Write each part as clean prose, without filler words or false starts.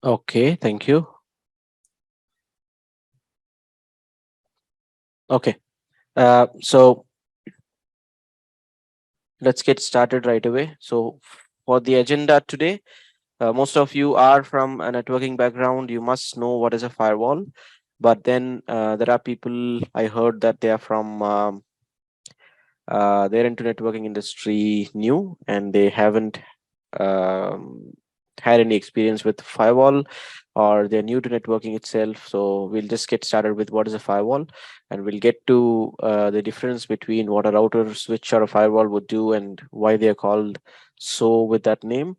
Okay, thank you. Okay, so let's get started right away. So for the agenda today, most of you are from a networking background. You must know what is a firewall. But then there are people I heard that they are from they're into networking industry new and they haven't um, had any experience with firewall, or they're new to networking itself. So we'll just get started with what is a firewall, and we'll get to the difference between what a router, switch, or a firewall would do and why they are called so with that name,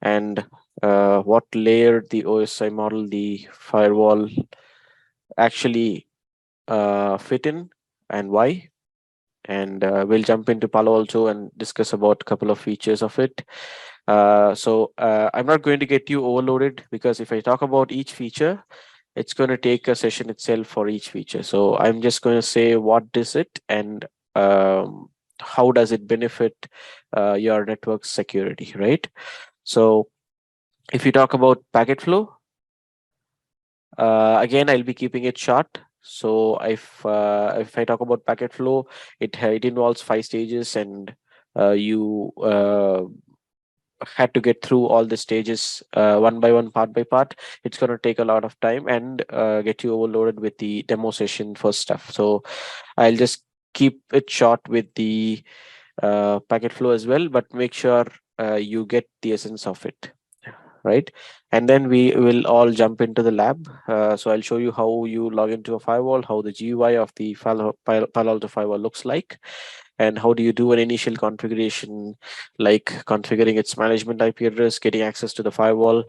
and what layer the OSI model, the firewall, actually fit in and why. And we'll jump into Palo also and discuss about a couple of features of it. I'm not going to get you overloaded, because if I talk about each feature, it's going to take a session itself for each feature. So I'm just going to say what is it, and how does it benefit your network security, right? So if you talk about packet flow, again, I'll be keeping it short. So if I talk about packet flow, it involves 5 stages, and you had to get through all the stages one by one, part by part. It's going to take a lot of time and get you overloaded with the demo session for stuff. So I'll just keep it short with the packet flow as well, but make sure you get the essence of it, right? And then we will all jump into the lab. So I'll show you how you log into a firewall, how the GUI of the Palo Alto firewall looks like, and how do you do an initial configuration, like configuring its management IP address, getting access to the firewall,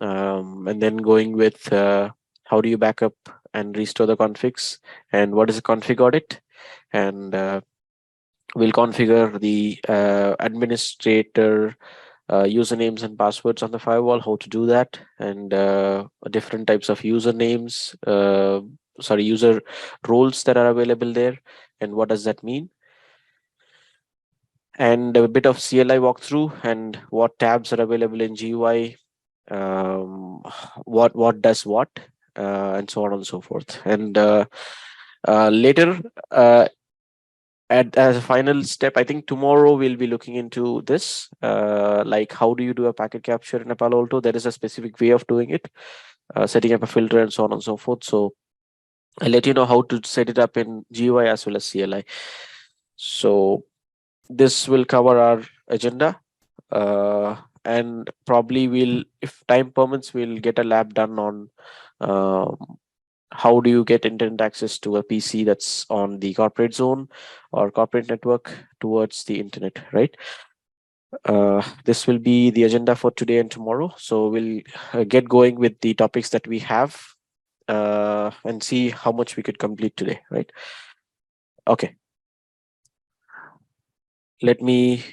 and then going with how do you back up and restore the configs, and what is a config audit, and we'll configure the administrator usernames and passwords on the firewall, how to do that, and different types of usernames, user roles that are available there, and what does that mean, and a bit of CLI walkthrough and what tabs are available in GUI, what does what, and so on and so forth. And later, as a final step, I think tomorrow we'll be looking into this, like how do you do a packet capture in a Palo Alto. There is a specific way of doing it, setting up a filter and so on and so forth. So I'll let you know how to set it up in GUI as well as CLI. So this will cover our agenda, and probably we'll, if time permits, we'll get a lab done on how do you get internet access to a PC that's on the corporate zone or corporate network towards the internet, right? This will be the agenda for today and tomorrow. So we'll get going with the topics that we have and see how much we could complete today, right? Okay. Let me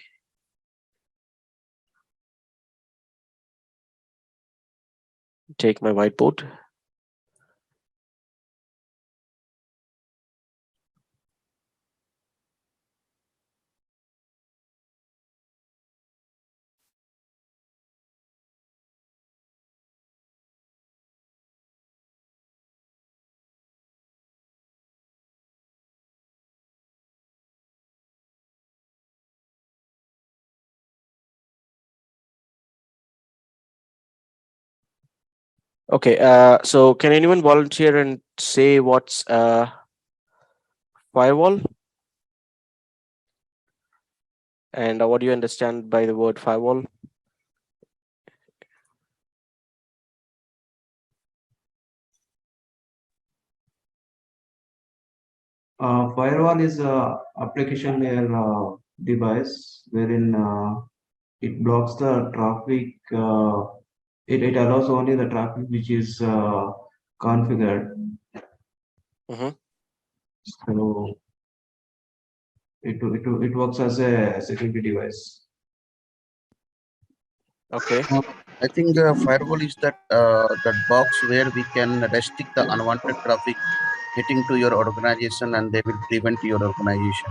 take my whiteboard. Okay, so can anyone volunteer and say what's firewall? And what do you understand by the word firewall? Firewall is a application layer device wherein it blocks the traffic. It allows only the traffic which is configured. So it works as a security device. Okay. I think firewall is that box where we can restrict the unwanted traffic hitting to your organization, and they will prevent your organization.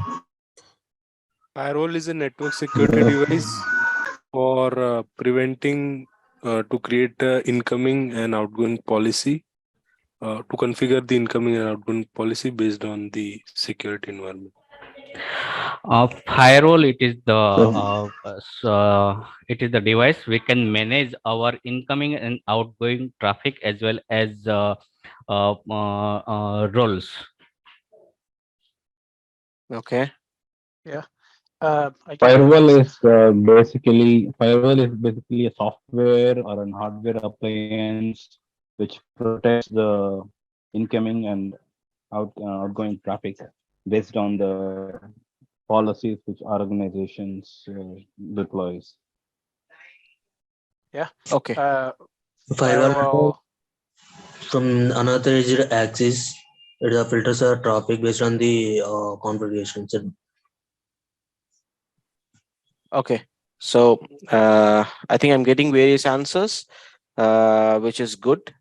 Firewall is a network security device for preventing to create incoming and outgoing policy, to configure the incoming and outgoing policy based on the security environment. Firewall, it is the device we can manage our incoming and outgoing traffic as well as roles. Okay. I can Firewall is basically a software or an hardware appliance which protects the incoming and outgoing traffic based on the policies which organizations deploys. Yeah. Okay. Firewall from another axis, it filters a traffic based on the configuration. So Okay. So I think I'm getting various answers, which is good.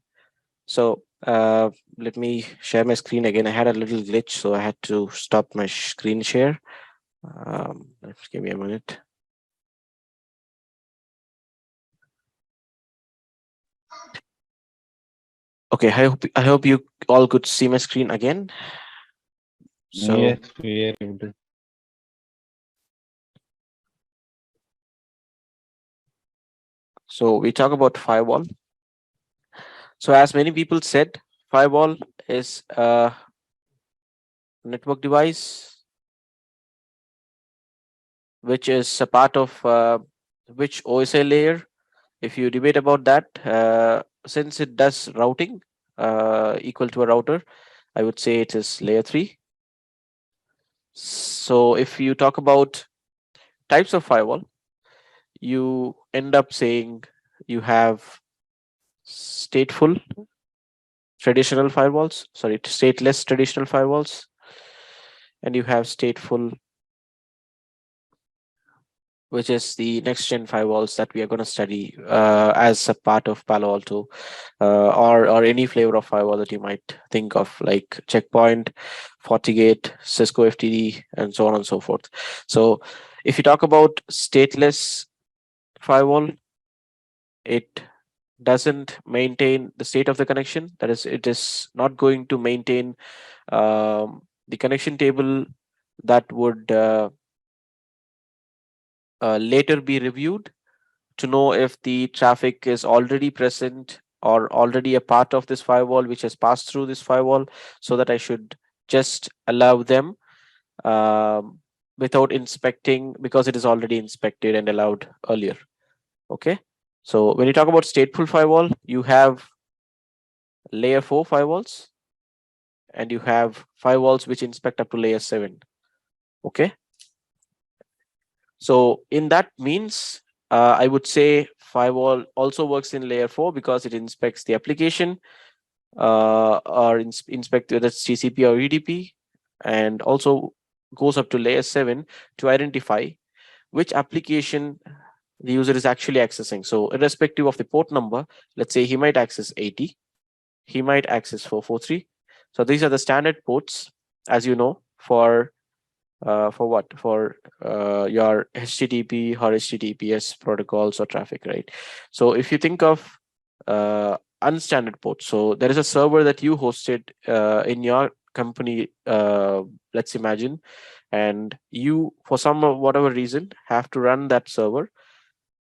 So let me share my screen again. I had a little glitch, so I had to stop my screen share. Let's give me a minute. Okay, I hope you all could see my screen again. So Yes, we are able to. So we talk about firewall. So as many people said, firewall is a network device which is a part of which OSI layer. If you debate about that, since it does routing equal to a router, I would say it is layer 3. So if you talk about types of firewall, you end up saying you have stateful traditional firewalls, sorry, stateless traditional firewalls, and you have stateful, which is the next gen firewalls that we are going to study as a part of Palo Alto, or any flavor of firewall that you might think of, like Checkpoint, FortiGate, Cisco FTD, and so on and so forth. So if you talk about stateless firewall, it doesn't maintain the state of the connection. That is, it is not going to maintain the connection table that would later be reviewed to know if the traffic is already present or already a part of this firewall which has passed through this firewall, so that I should just allow them without inspecting, because it is already inspected and allowed earlier. Okay, so when you talk about stateful firewall, you have layer 4 firewalls and you have firewalls which inspect up to layer 7. Okay, so in that means I would say firewall also works in layer 4 because it inspects the application or inspect whether it's TCP or UDP, and also goes up to layer 7 to identify which application the user is actually accessing. So irrespective of the port number, let's say he might access 80, he might access 443. So these are the standard ports, as you know, for what? For your HTTP or HTTPS protocols or traffic, right? So if you think of unstandard ports, so there is a server that you hosted in your company, let's imagine, and you, for some whatever reason, have to run that server.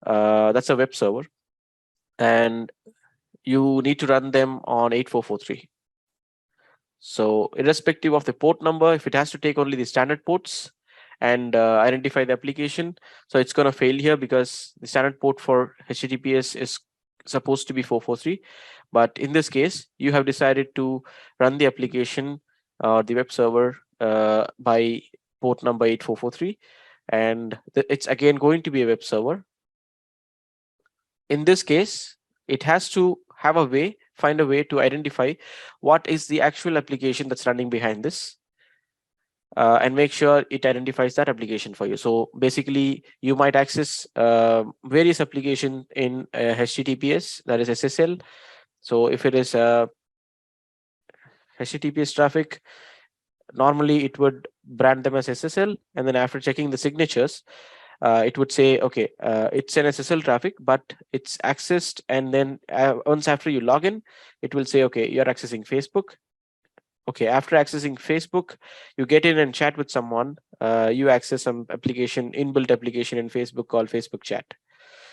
That's a web server, and you need to run them on 8443. So irrespective of the port number, if it has to take only the standard ports and identify the application, so it's going to fail here because the standard port for HTTPS is supposed to be 443. But in this case, you have decided to run the application or the web server by port number 8443, and it's again going to be a web server. In this case, it has to have a way, find a way to identify what is the actual application that's running behind this, and make sure it identifies that application for you. So basically, you might access various applications in HTTPS, that is SSL. So if it is HTTPS traffic, normally it would brand them as SSL, and then after checking the signatures, it would say, okay, it's an SSL traffic, but it's accessed, and then once after you log in, it will say, okay, you're accessing Facebook. Okay, after accessing Facebook, you get in and chat with someone. You access some application, inbuilt application in Facebook called Facebook Chat.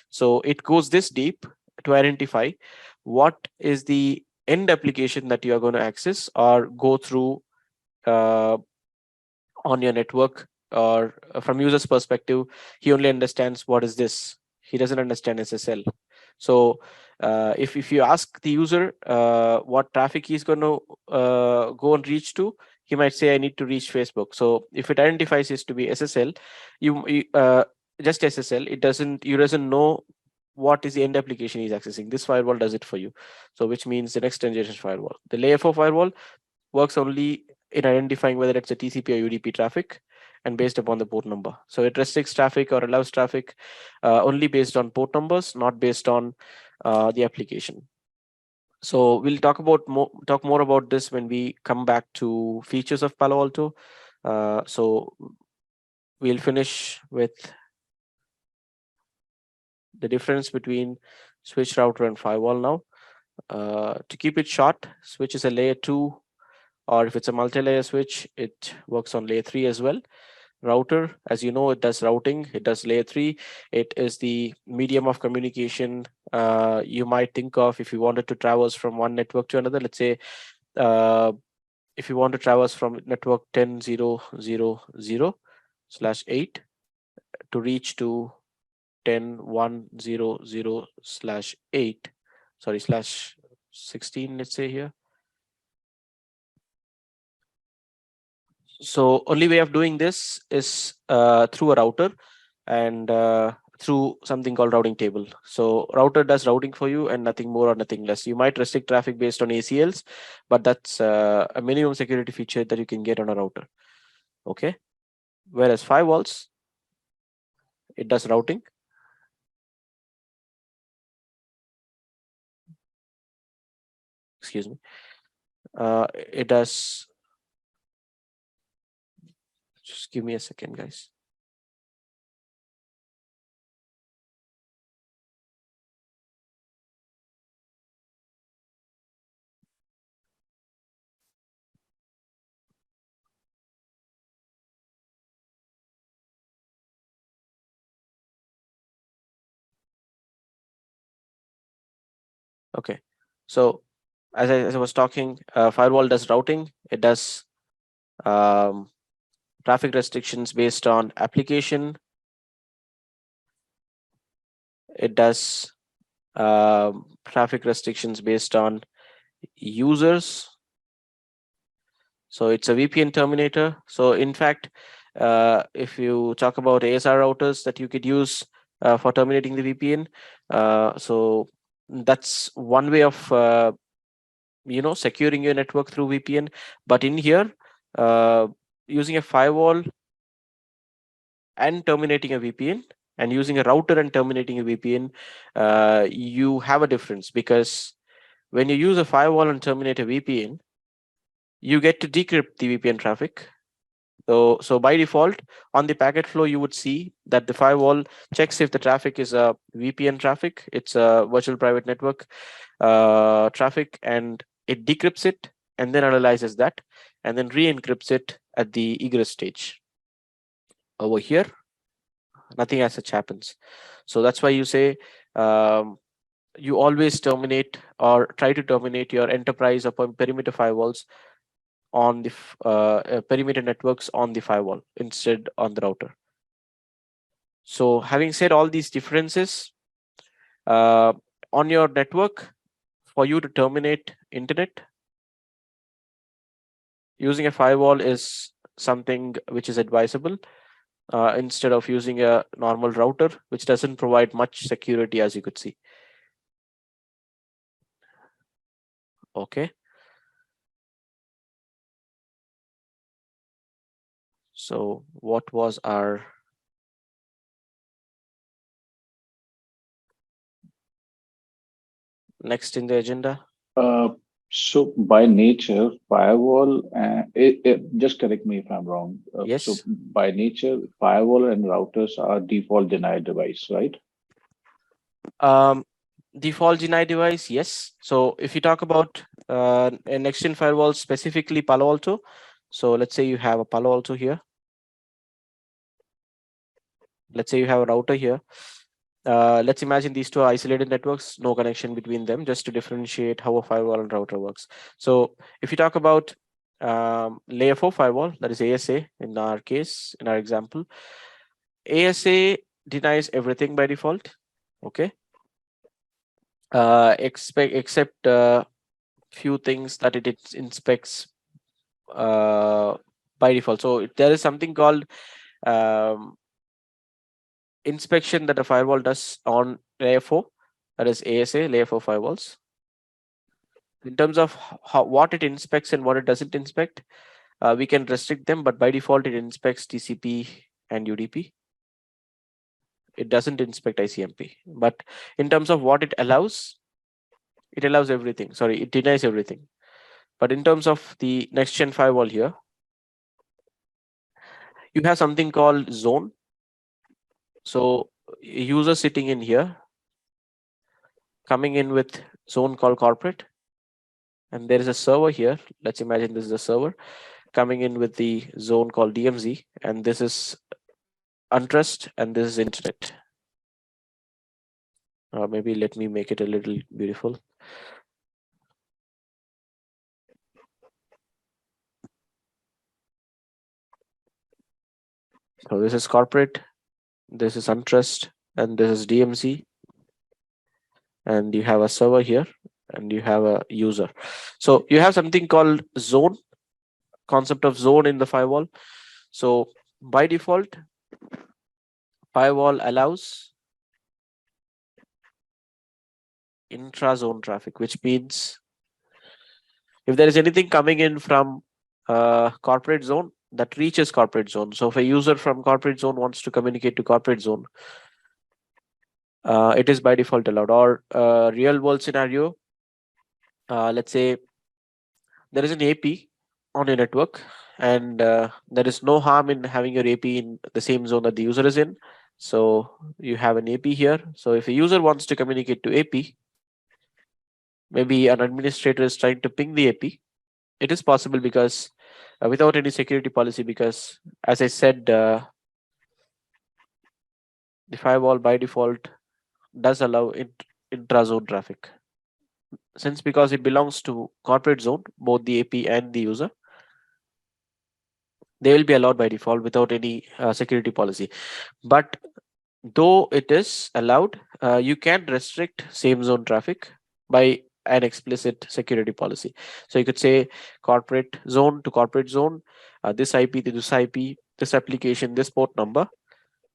So it goes this deep to identify what is the end application that you are going to access or go through on your network, or from user's perspective, he only understands what is this. He doesn't understand SSL. So if you ask the user what traffic he's going to go and reach to, he might say, I need to reach Facebook. So if it identifies it to be SSL, you just SSL, it doesn't know what is the end application he's accessing. This firewall does it for you. So which means the next generation firewall, the layer 4 firewall, works only in identifying whether it's a TCP or UDP traffic and based upon the port number. So it restricts traffic or allows traffic only based on port numbers, not based on the application. So we'll talk more about this when we come back to features of Palo Alto. So we'll finish with the difference between switch, router, and firewall now. To keep it short, switch is a layer 2, or if it's a multi-layer switch, it works on layer 3 as well. Router, as you know, it does routing, it does layer 3. It is the medium of communication you might think of if you wanted to traverse from one network to another. Let's say if you want to traverse from network 10.0.0.0/8 to reach to 10.1.0.0/8, sorry, /16, let's say here. So only way of doing this is through a router and through something called routing table. So router does routing for you and nothing more or nothing less. You might restrict traffic based on ACLs, but that's a minimum security feature that you can get on a router. Okay. Whereas firewalls, it does routing. Excuse me. It does. Just give me a second, guys. Okay, so as I was talking, firewall does routing. It does traffic restrictions based on application. It does traffic restrictions based on users. So it's a VPN terminator. So in fact, if you talk about ASR routers that you could use for terminating the VPN, so that's one way of securing your network through VPN. But in here, using a firewall and terminating a VPN, and using a router and terminating a VPN, you have a difference, because when you use a firewall and terminate a VPN, you get to decrypt the VPN traffic. So by default, on the packet flow, you would see that the firewall checks if the traffic is a VPN traffic, it's a virtual private network traffic, and it decrypts it and then analyzes that and then re-encrypts it at the egress stage. Over here, nothing as such happens. So that's why you say you always terminate or try to terminate your enterprise or perimeter firewalls on the perimeter networks on the firewall instead on the router. So having said all these differences, on your network, for you to terminate internet, using a firewall is something which is advisable instead of using a normal router, which doesn't provide much security, as you could see. Okay. So what was our next in the agenda? So by nature, firewall, just correct me if I'm wrong. Yes. So by nature, firewall and routers are default denied device, right? Default deny device, yes. So if you talk about a next-gen firewall, specifically Palo Alto. So let's say you have a Palo Alto here. Let's say you have a router here. Let's imagine these two are isolated networks, no connection between them, just to differentiate how a firewall and router works. So if you talk about layer 4 firewall, that is ASA in our case, in our example, ASA denies everything by default. Okay. Except few things that it inspects by default. So there is something called inspection that a firewall does on layer 4, that is ASA, layer 4 firewalls. In terms of what it inspects and what it doesn't inspect, we can restrict them, but by default it inspects TCP and UDP. It doesn't inspect ICMP. But in terms of what it allows everything. Sorry, it denies everything. But in terms of the next gen firewall here, you have something called zone. So a user sitting in here, coming in with zone called corporate, and there is a server here. Let's imagine this is a server coming in with the zone called DMZ, and this is untrust, and this is internet. Maybe let me make it a little beautiful. So this is corporate, this is untrust, and this is DMZ, and you have a server here, and you have a user. So you have something called zone, concept of zone in the firewall. So by default, firewall allows intra-zone traffic, which means if there is anything coming in from corporate zone, that reaches corporate zone. So if a user from corporate zone wants to communicate to corporate zone, it is by default allowed. Or real world scenario, let's say there is an AP on a network, and there is no harm in having your AP in the same zone that the user is in. So you have an AP here. So if a user wants to communicate to AP, maybe an administrator is trying to ping the AP, it is possible because without any security policy, because as I said, the firewall by default does allow intra-zone traffic. Since because it belongs to corporate zone, both the AP and the user, they will be allowed by default without any security policy. But though it is allowed, you can restrict same zone traffic by an explicit security policy. So you could say corporate zone to corporate zone, this IP to this IP, this application, this port number,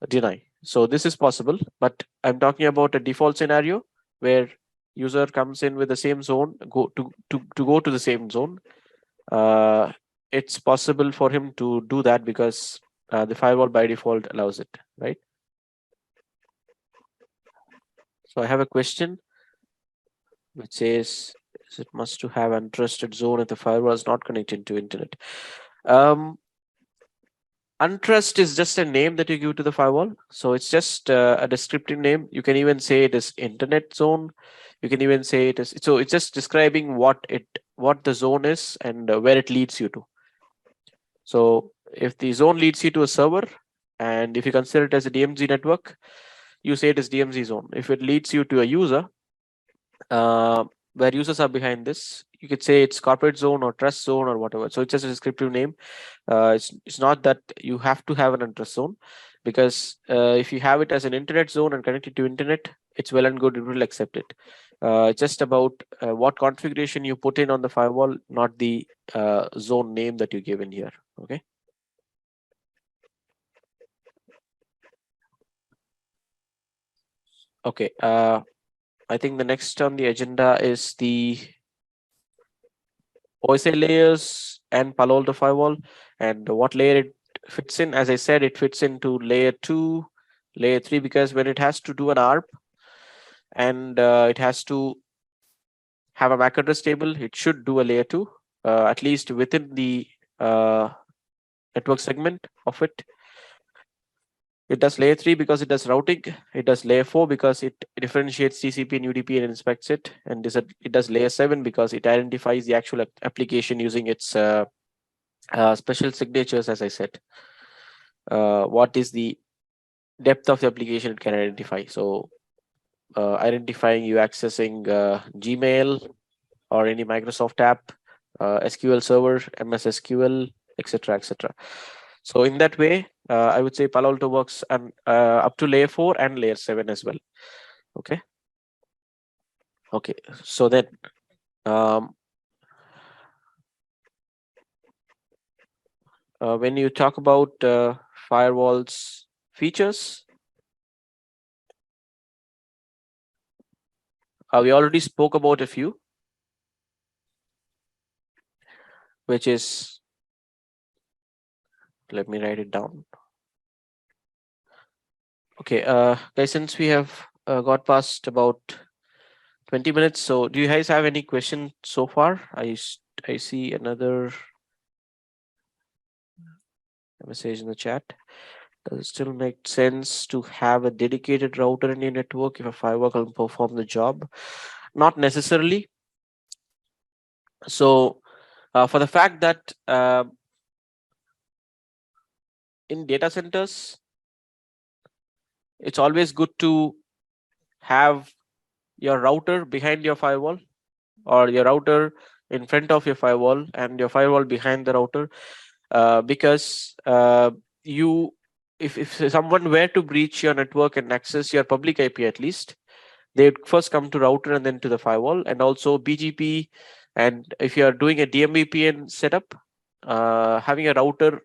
deny. So this is possible, but I'm talking about a default scenario where user comes in with the same zone, go to the same zone. It's possible for him to do that because the firewall by default allows it, right? So I have a question which says, is it must to have untrusted zone if the firewall is not connected to internet? Untrust is just a name that you give to the firewall. So it's just a descriptive name. You can even say it is internet zone. You can even say it is, so it's just describing what the zone is and where it leads you to. So if the zone leads you to a server, and if you consider it as a DMZ network, you say it is DMZ zone. If it leads you to a user, where users are behind this, you could say it's corporate zone or trust zone or whatever. So it's just a descriptive name. It's not that you have to have an untrust zone, because if you have it as an internet zone and connected to internet, it's well and good, it will accept it. It's just about what configuration you put in on the firewall, not the zone name that you give in here. Okay. Okay. I think the next on the agenda is the OSA layers and Palo Alto firewall, and what layer it fits in. As I said, it fits into layer 2, layer 3, because when it has to do an ARP and it has to have a MAC address table, it should do a layer 2, at least within the network segment of it. It does layer 3 because it does routing. It does layer 4 because it differentiates TCP and UDP and inspects it. And it does layer 7 because it identifies the actual application using its special signatures, as I said. What is the depth of the application it can identify? So identifying you accessing Gmail or any Microsoft app, SQL Server, MS SQL, etc., etc. So in that way, I would say Palo Alto works and up to layer 4 and layer 7 as well. Okay. Okay. So then, when you talk about firewalls features, we already spoke about a few, which is, let me write it down. Okay, guys, since we have got past about 20 minutes, so do you guys have any questions so far? I see another message in the chat. Does it still make sense to have a dedicated router in your network if a firewall can perform the job? Not necessarily. So for the fact that in data centers, it's always good to have your router behind your firewall, or your router in front of your firewall and your firewall behind the router, because if someone were to breach your network and access your public IP, at least they would first come to router and then to the firewall, and also BGP. And if you are doing a DMVPN setup, having a router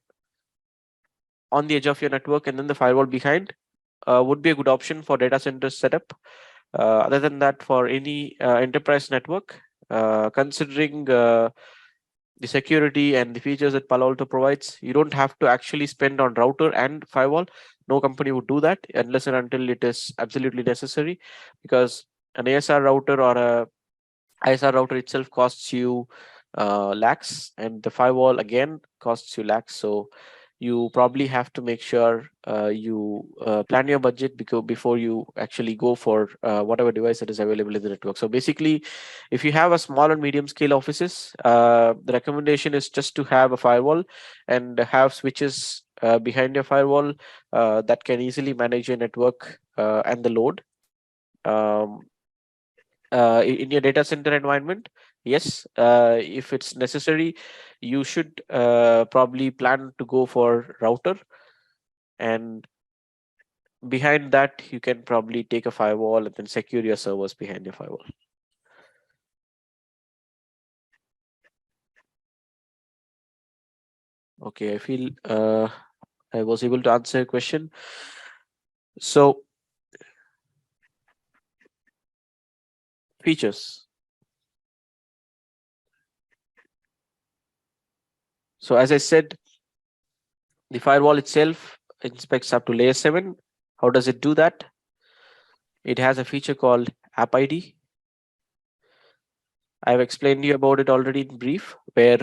on the edge of your network and then the firewall behind would be a good option for data center setup. Other than that, for any enterprise network, considering the security and the features that Palo Alto provides, you don't have to actually spend on router and firewall. No company would do that unless and until it is absolutely necessary, because an ASR router or a ISR router itself costs you lakhs, and the firewall again costs you lakhs. So you probably have to make sure you plan your budget before you actually go for whatever device that is available in the network. So basically, if you have a small and medium scale offices, the recommendation is just to have a firewall and have switches behind your firewall that can easily manage your network and the load. In your data center environment, yes, if it's necessary, you should probably plan to go for router, and behind that you can probably take a firewall and then secure your servers behind your firewall. Okay, I feel I was able to answer your question. So features. So as I said, the firewall itself inspects up to layer 7. How does it do that? It has a feature called App ID. I've explained to you about it already in brief, where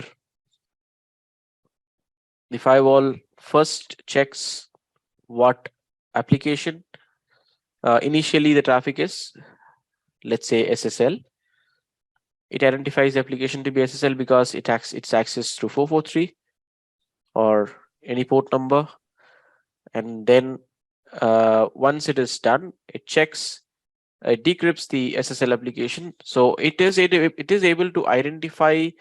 the firewall first checks what application initially the traffic is, let's say SSL. It identifies the application to be SSL because it's accessed through 443 or any port number. And then once it is done, it checks, it decrypts the SSL application. So it is able to identify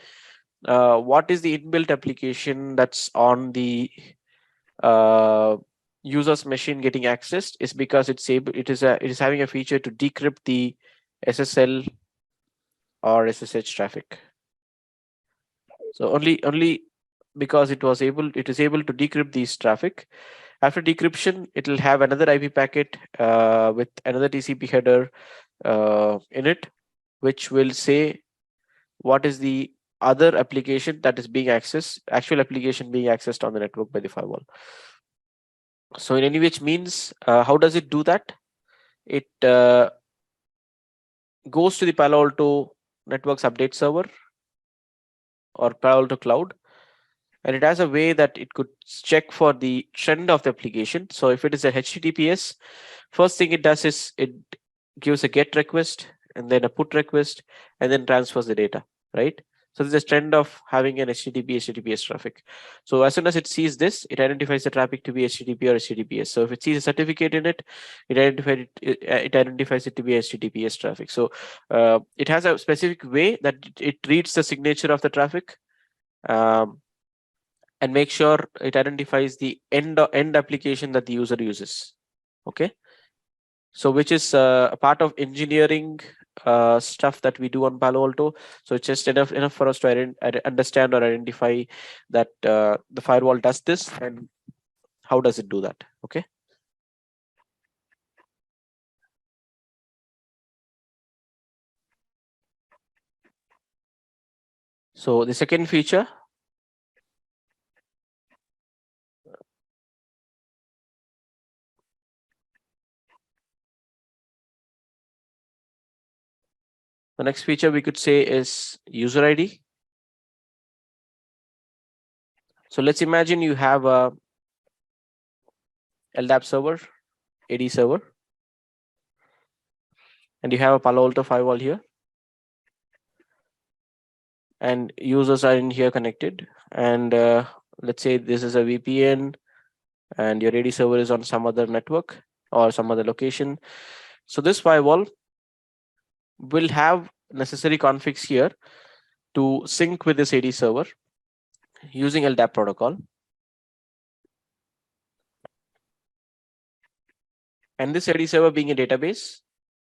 what is the inbuilt application that's on the user's machine getting accessed, is because it is having a feature to decrypt the SSL or SSH traffic. So only because it is able to decrypt these traffic. After decryption, it will have another IP packet with another TCP header in it, which will say what is the other application that is being accessed, actual application being accessed on the network by the firewall. So in any which means, how does it do that? It goes to the Palo Alto Networks Update Server or Palo Alto Cloud. And it has a way that it could check for the trend of the application. So if it is a HTTPS, first thing it does is it gives a GET request and then a PUT request and then transfers the data, right? So there's a trend of having an HTTPS traffic. So as soon as it sees this, it identifies the traffic to be HTTP or HTTPS. So if it sees a certificate in it, it identifies it to be HTTPS traffic. So it has a specific way that it reads the signature of the traffic. And make sure it identifies the end application that the user uses. Okay, so which is a part of engineering stuff that we do on Palo Alto. So it's just enough for us to understand or identify that the firewall does this and how does it do that. Okay. So the second feature, the next feature we could say is user ID. So let's imagine you have a LDAP server, AD server, and you have a Palo Alto firewall here, and users are in here connected. And let's say this is a VPN and your AD server is on some other network or some other location. So this firewall will have necessary configs here to sync with this AD server using LDAP protocol. And this AD server being a database,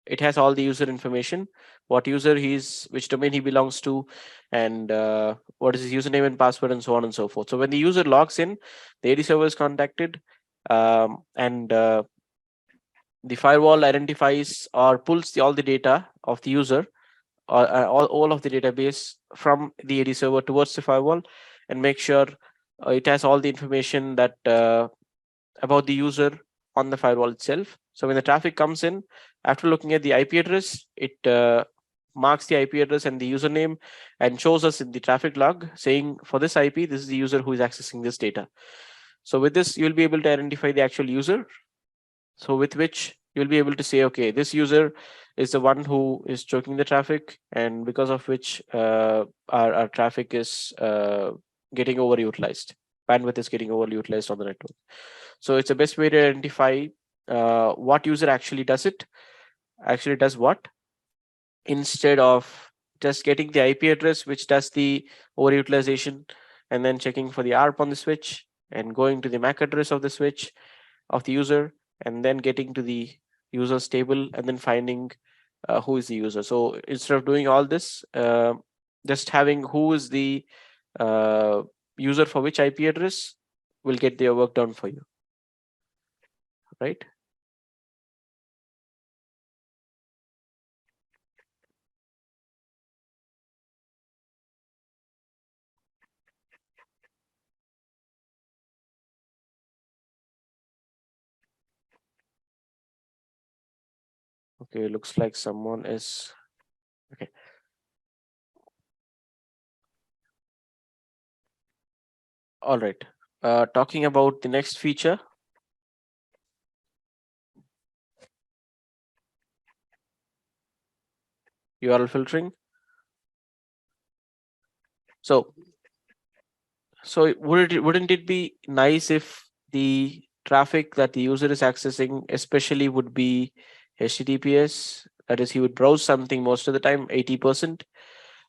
it has all the user information, what user he is, which domain he belongs to, and what is his username and password, and so on and so forth. So when the user logs in, the AD server is contacted, and the firewall identifies or pulls all the data of the user, or all of the database from the AD server towards the firewall, and make sure it has all the information that about the user on the firewall itself. So when the traffic comes in, after looking at the IP address, it marks the IP address and the username and shows us in the traffic log saying for this IP, this is the user who is accessing this data. So with this, you'll be able to identify the actual user. So with which you'll be able to say, okay, this user is the one who is choking the traffic, and because of which our traffic is getting overutilized. Bandwidth is getting overutilized on the network. So it's the best way to identify what user actually does what, instead of just getting the IP address, which does the overutilization, and then checking for the ARP on the switch and going to the MAC address of the switch of the user, and then getting to the user's table and then finding who is the user. So instead of doing all this, just having who is the user for which IP address will get their work done for you, right? Okay, looks like someone is okay. All right. Talking about the next feature. URL filtering. So wouldn't it be nice if the traffic that the user is accessing especially would be HTTPS? That is, he would browse something most of the time, 80%,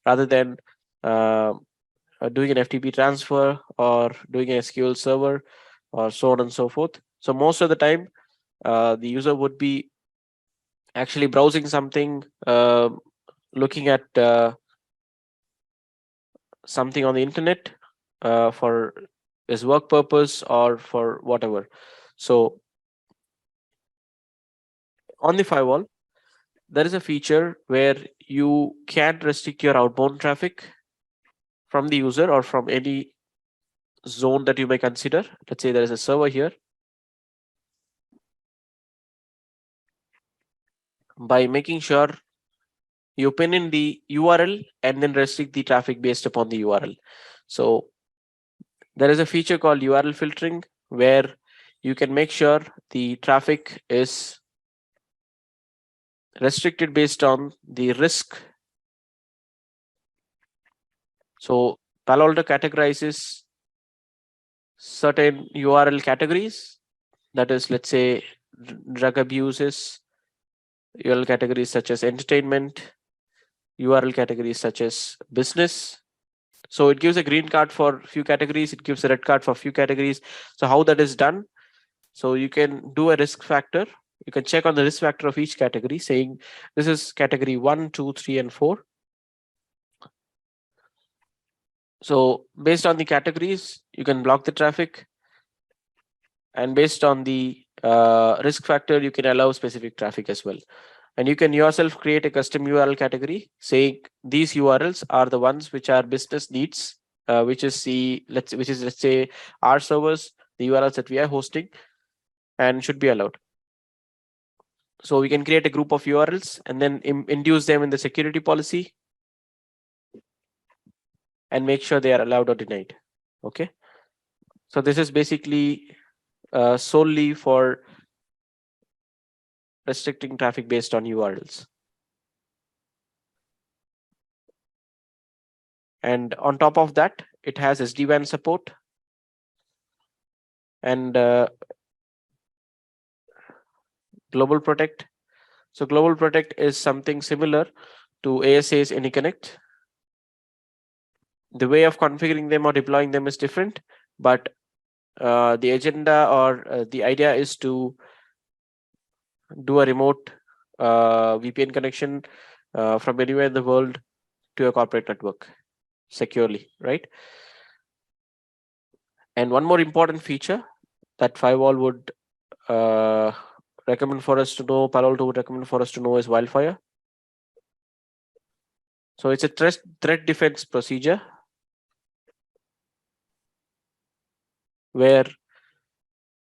rather than doing an FTP transfer or doing an SQL server or so on and so forth. So most of the time, the user would be actually browsing something, looking at something on the internet for his work purpose or for whatever. So on the firewall, there is a feature where you can restrict your outbound traffic from the user or from any zone that you may consider. Let's say there is a server here. By making sure you pin in the URL and then restrict the traffic based upon the URL. So there is a feature called URL filtering where you can make sure the traffic is restricted based on the risk. So Palo Alto categorizes certain URL categories. That is, let's say, drug abuses, URL categories such as entertainment, URL categories such as business. So it gives a green card for few categories, it gives a red card for few categories. So how that is done? So you can do a risk factor. You can check on the risk factor of each category, saying this is category 1, 2, 3, and 4. So based on the categories, you can block the traffic. And based on the risk factor, you can allow specific traffic as well. And you can yourself create a custom URL category saying these URLs are the ones which are business needs, which is let's say our servers, the URLs that we are hosting, and should be allowed. So we can create a group of URLs and then induce them in the security policy and make sure they are allowed or denied. Okay. So this is basically solely for restricting traffic based on URLs. And on top of that, it has SD-WAN support. And Global Protect. So Global Protect is something similar to ASA's AnyConnect. The way of configuring them or deploying them is different, but the agenda or the idea is to do a remote VPN connection from anywhere in the world to a corporate network securely, right? And one more important feature that Firewall would recommend for us to know, Palo Alto would recommend for us to know, is Wildfire. So it's a threat defense procedure where,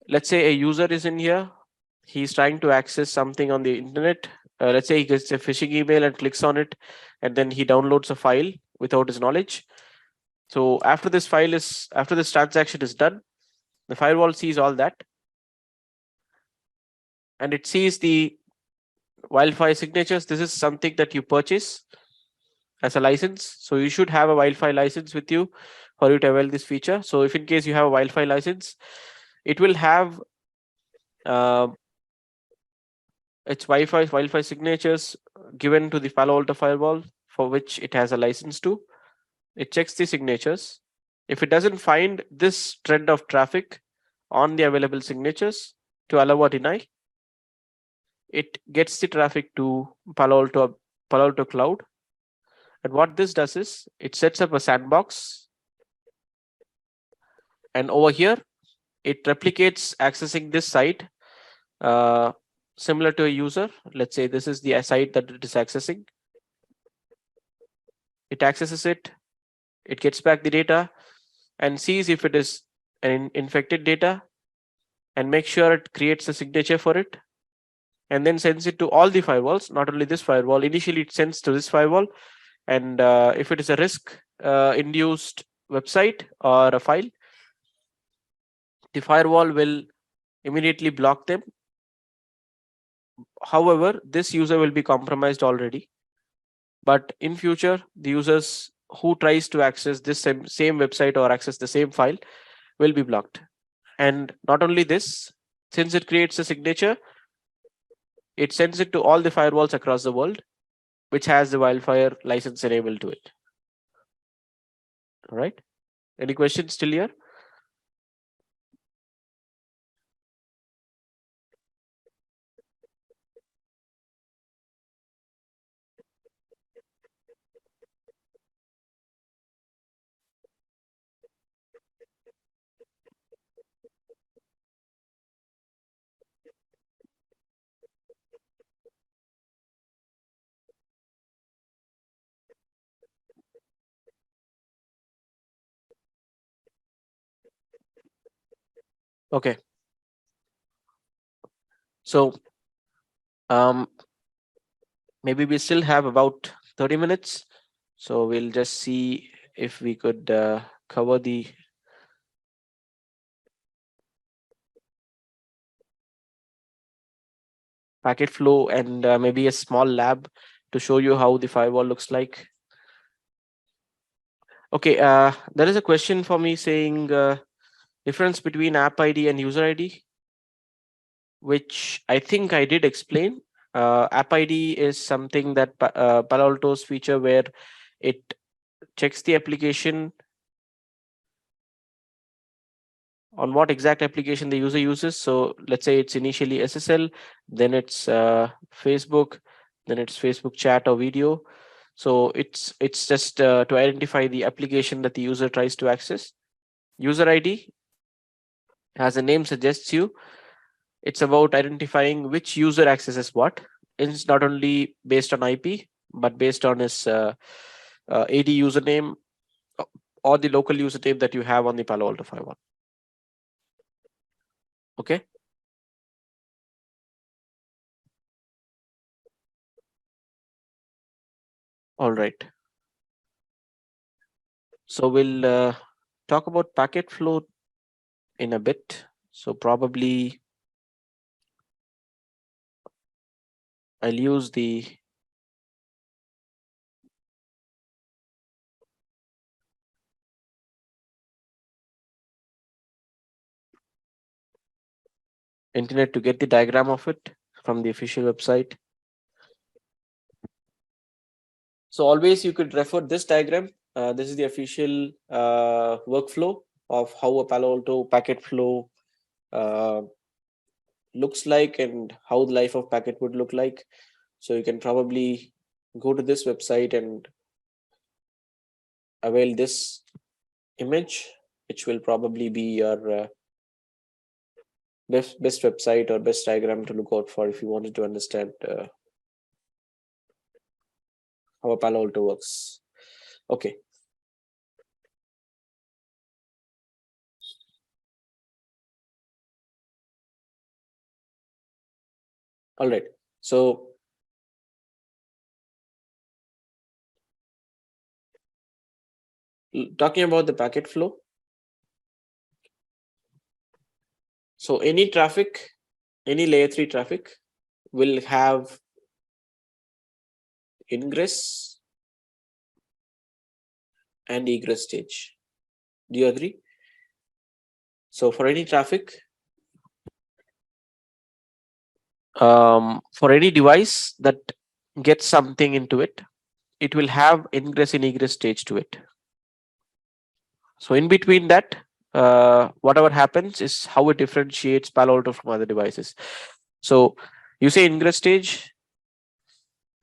let's say a user is in here, he's trying to access something on the internet. Let's say he gets a phishing email and clicks on it, and then he downloads a file without his knowledge. So after this transaction is done, the firewall sees all that, and it sees the Wildfire signatures. This is something that you purchase as a license. So you should have a Wildfire license with you for you to avail this feature. So if in case you have a Wildfire license, it will have its Wildfire signatures given to the Palo Alto firewall for which it has a license to. It checks the signatures. If it doesn't find this trend of traffic on the available signatures to allow or deny, it gets the traffic to Palo Alto Cloud. And what this does is it sets up a sandbox. And over here, it replicates accessing this site similar to a user. Let's say this is the site that it is accessing. It accesses it. It gets back the data and sees if it is an infected data and make sure it creates a signature for it, and then sends it to all the firewalls, not only this firewall. Initially, it sends to this firewall, and if it is a risk induced website or a file, the firewall will immediately block them. However, this user will be compromised already, but in future, the users who tries to access this same website or access the same file will be blocked. And not only this, since it creates a signature, it sends it to all the firewalls across the world, which has the Wildfire license enabled to it. All right. Any questions still here? Okay. So maybe we still have about 30 minutes. So we'll just see if we could cover the packet flow and maybe a small lab to show you how the firewall looks like. Okay, there is a question for me saying difference between app ID and user ID, which I think I did explain. App ID is something that Palo Alto's feature where it checks the application on what exact application the user uses. So let's say it's initially SSL, then it's Facebook, then it's Facebook chat or video. So it's just to identify the application that the user tries to access. User ID, as the name suggests you, it's about identifying which user accesses what. It's not only based on IP, but based on his AD username or the local username that you have on the Palo Alto firewall. Okay. All right. So we'll talk about packet flow in a bit. So probably I'll use the internet to get the diagram of it from the official website. So always you could refer this diagram. This is the official workflow of how a Palo Alto packet flow looks like and how the life of packet would look like. So you can probably go to this website and avail this image, which will probably be your best website or best diagram to look out for if you wanted to understand how a Palo Alto works. Okay. All right. So talking about the packet flow. So any traffic, any layer 3 traffic will have ingress and egress stage. Do you agree? So for any traffic, for any device that gets something into it, it will have ingress and egress stage to it. So in between that, whatever happens is how it differentiates Palo Alto from other devices. So you say ingress stage,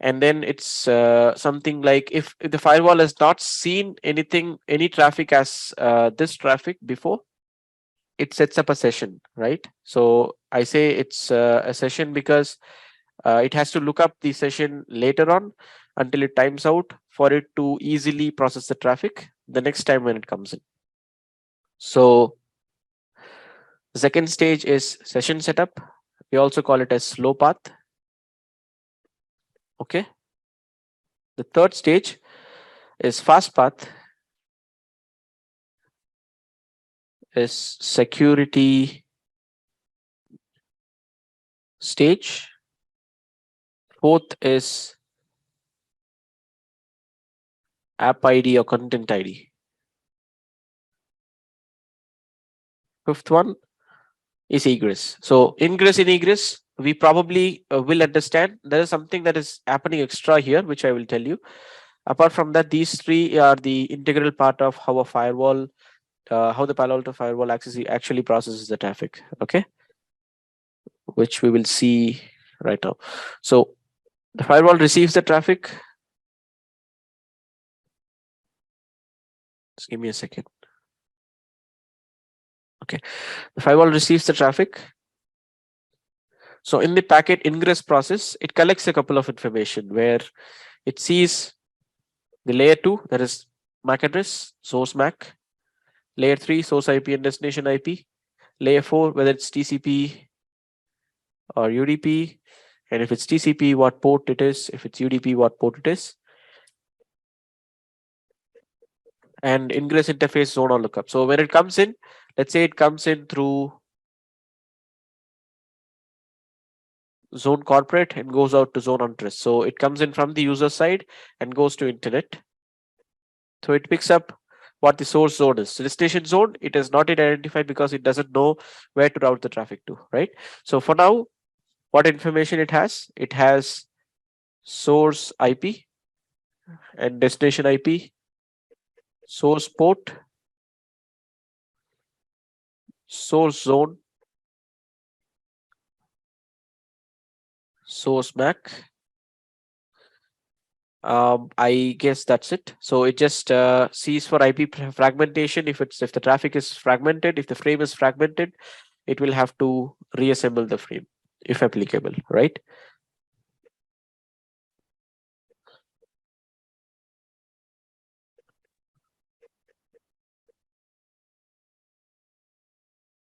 and then it's something like if the firewall has not seen any traffic as this traffic before, it sets up a session, right? So I say it's a session because it has to look up the session later on until it times out for it to easily process the traffic the next time when it comes in. So the second stage is session setup. We also call it as slow path. Okay. The third stage is fast path, is security stage. Fourth is app ID or content ID. Fifth one is egress. So ingress in egress, we probably will understand there is something that is happening extra here, which I will tell you. Apart from that, these three are the integral part of how a firewall, how the Palo Alto firewall actually processes the traffic. Okay, which we will see right now. So the firewall receives the traffic. Just give me a second. Okay, the firewall receives the traffic. So in the packet ingress process, it collects a couple of information where it sees the layer 2, that is MAC address, source MAC, layer 3, source IP and destination IP, layer 4, whether it's TCP or UDP, and if it's TCP, what port it is, if it's UDP, what port it is, and ingress interface zone or lookup. So when it comes in, let's say it comes in through zone corporate and goes out to zone address. So it comes in from the user side and goes to internet. So it picks up what the source zone is. So destination zone, it is not yet identified because it doesn't know where to route the traffic to, right? So for now, what information it has? It has source IP and destination IP, source port, source zone, source MAC. I guess that's it. So it just sees for IP fragmentation. If the traffic is fragmented, if the frame is fragmented, it will have to reassemble the frame if applicable, right?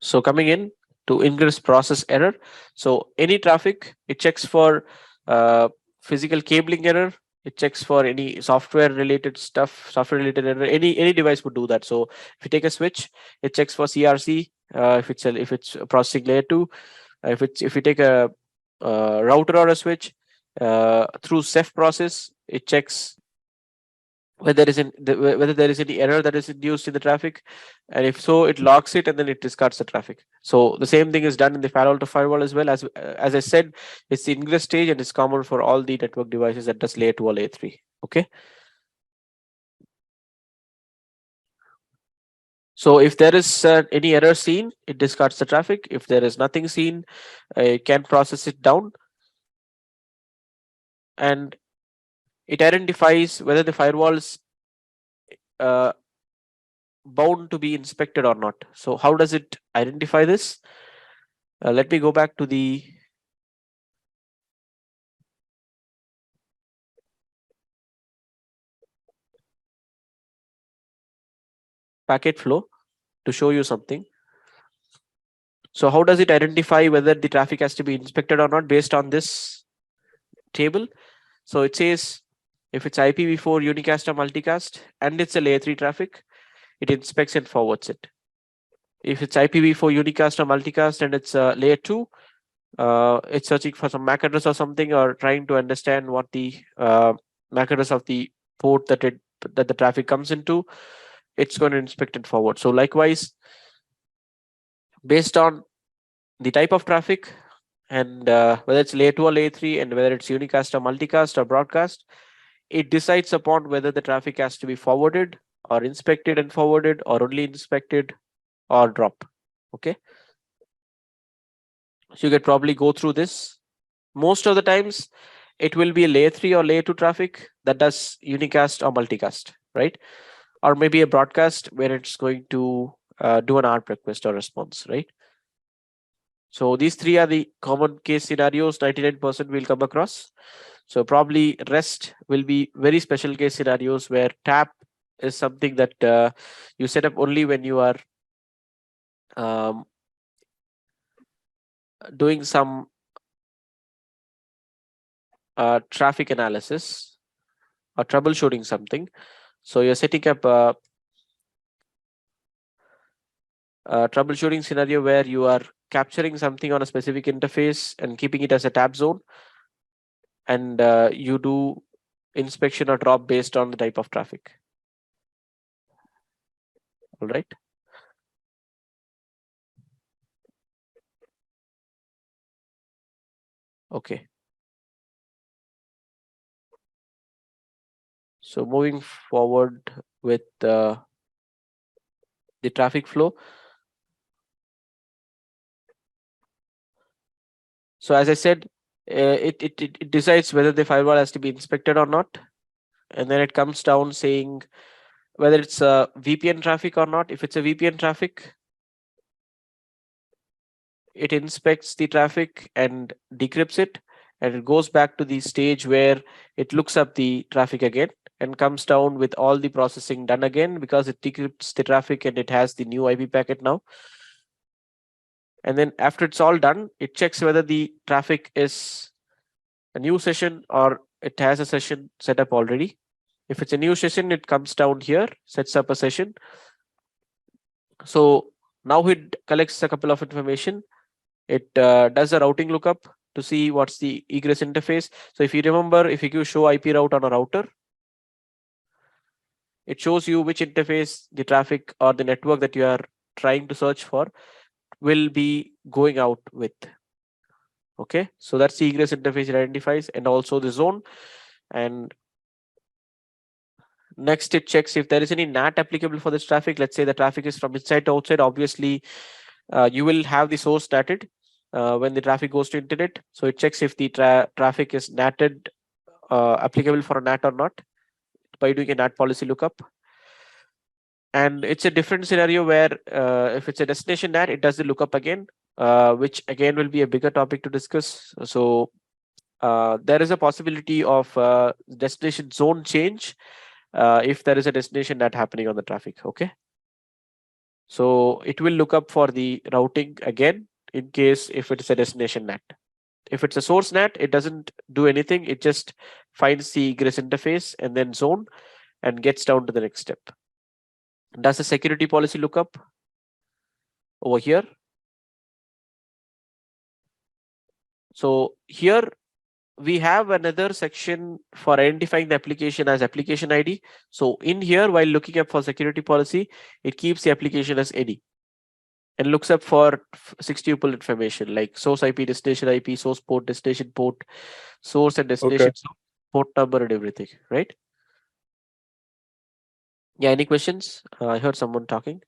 So coming in to Ingress process error. So any traffic, it checks for physical cabling error. It checks for any software related stuff, software related error. Any device would do that. So if you take a switch, it checks for CRC. If it's a processing layer 2, if you take a router or a switch through Ceph process, it checks whether there is any error that is induced in the traffic, and if so, it logs it and then it discards the traffic. So the same thing is done in the Palo Alto firewall as well. As I said, it's the ingress stage and it's common for all the network devices that does layer 2 or layer 3. Okay. So if there is any error seen, it discards the traffic. If there is nothing seen, it can process it down, and it identifies whether the firewall is bound to be inspected or not. So how does it identify this? Let me go back to the packet flow to show you something. So how does it identify whether the traffic has to be inspected or not based on this table? So it says if it's IPv4 unicast or multicast and it's a layer 3 traffic, it inspects and forwards it. If it's IPv4 unicast or multicast and it's layer 2, it's searching for some MAC address or something, or trying to understand what the MAC address of the port that the traffic comes into. It's going to inspect and forward. So likewise, based on the type of traffic and whether it's layer 2 or layer 3 and whether it's unicast or multicast or broadcast, it decides upon whether the traffic has to be forwarded or inspected and forwarded, or only inspected or drop. Okay. So you could probably go through this. Most of the times it will be a layer 3 or layer 2 traffic that does unicast or multicast, right? Or maybe a broadcast where it's going to do an ARP request or response, right? So these three are the common case scenarios 99% will come across. So probably rest will be very special case scenarios where tap is something that you set up only when you are doing some traffic analysis or troubleshooting something. So you're setting up a troubleshooting scenario where you are capturing something on a specific interface and keeping it as a tap zone, and you do inspection or drop based on the type of traffic. All right. Okay. So moving forward with the traffic flow. So as I said, it decides whether the firewall has to be inspected or not, and then it comes down saying whether it's a VPN traffic or not. If it's a VPN traffic, it inspects the traffic and decrypts it, and it goes back to the stage where it looks up the traffic again and comes down with all the processing done again, because it decrypts the traffic and it has the new IP packet now. And then after it's all done, it checks whether the traffic is a new session or it has a session set up already. If it's a new session, it comes down here, sets up a session. So now it collects a couple of information. It does a routing lookup to see what's the egress interface. So if you remember, if you give show IP route on a router, it shows you which interface the traffic or the network that you are trying to search for will be going out with. Okay, so that's the egress interface it identifies, and also the zone. And next, it checks if there is any NAT applicable for this traffic. Let's say the traffic is from inside to outside. Obviously, you will have the source NATed when the traffic goes to internet. So it checks if the traffic is NATed, applicable for a NAT or not, by doing a NAT policy lookup. And it's a different scenario where if it's a destination NAT, it does the lookup again, which again will be a bigger topic to discuss. So there is a possibility of destination zone change if there is a destination NAT happening on the traffic. Okay. So it will look up for the routing again in case if it's a destination NAT. If it's a source NAT, it doesn't do anything. It just finds the egress interface and then zone and gets down to the next step. Does a security policy lookup over here. So here we have another section for identifying the application as application ID. So in here, while looking up for security policy, it keeps the application as any and looks up for 6-tuple information like source IP, destination IP, source port, destination port, source and destination port number and everything, right? Yeah, any questions? I heard someone talking.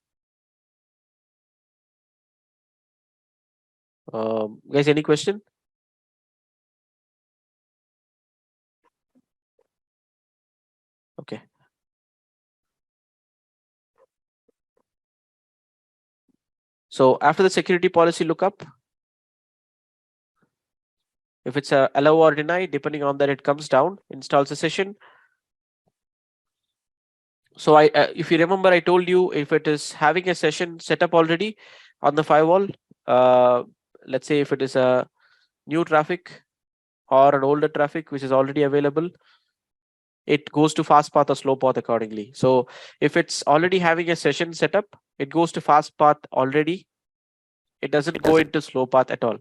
Guys, any question? Okay. So after the security policy lookup, if it's a allow or deny, depending on that, it comes down, installs a session. So if you remember, I told you if it is having a session set up already on the firewall, let's say if it is a new traffic or an older traffic which is already available, it goes to fast path or slow path accordingly. So if it's already having a session set up, it goes to fast path already. It doesn't go into slow path at all.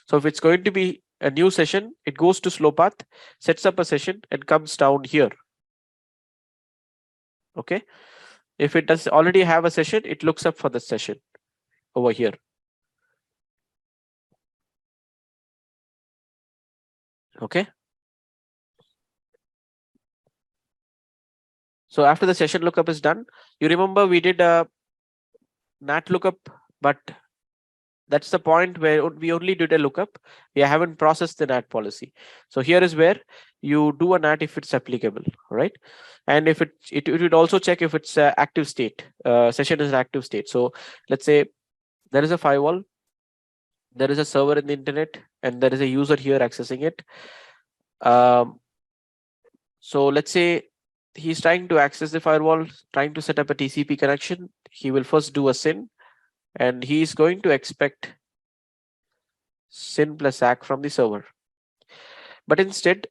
So if it's going to be a new session, it goes to slow path, sets up a session and comes down here. Okay. If it does already have a session, it looks up for the session over here. Okay. So after the session lookup is done, you remember we did a NAT lookup, but that's the point where we only did a lookup. We haven't processed the NAT policy. So here is where you do a NAT if it's applicable, right? And if it would also check if it's active state, session is an active state. So let's say there is a firewall, there is a server in the internet, and there is a user here accessing it. So let's say he's trying to access the firewall, trying to set up a TCP connection. He will first do a SYN, and he is going to expect SYN plus ACK from the server. But instead,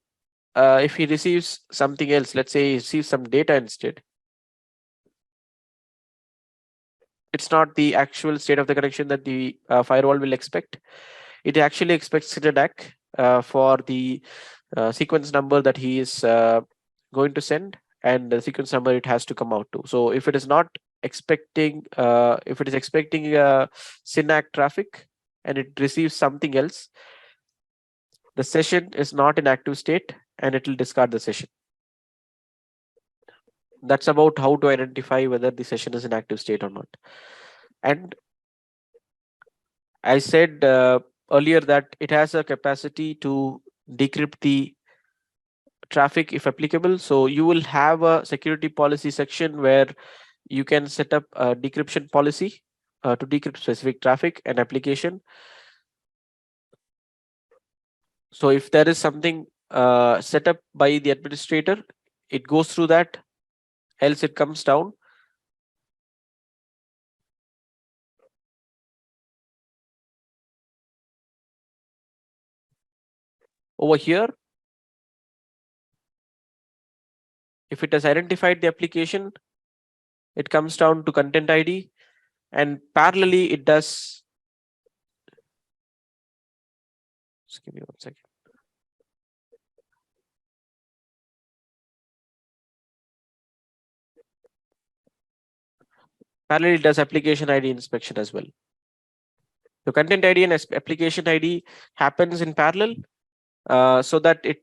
if he receives something else, let's say he receives some data instead, it's not the actual state of the connection that the firewall will expect. It actually expects SYN and ACK for the sequence number that he is going to send and the sequence number it has to come out to. So if it is not expecting, if it is expecting SYN ACK traffic and it receives something else, the session is not in active state and it will discard the session. That's about how to identify whether the session is in active state or not. And I said earlier that it has a capacity to decrypt the traffic if applicable. So you will have a security policy section where you can set up a decryption policy to decrypt specific traffic and application. So if there is something set up by the administrator, it goes through that, else it comes down. Over here, If it has identified the application, it comes down to content ID, and parallelly it does. Just give me 1 second. Parallelly it does application ID inspection as well. The content ID and application ID happens in parallel, so that it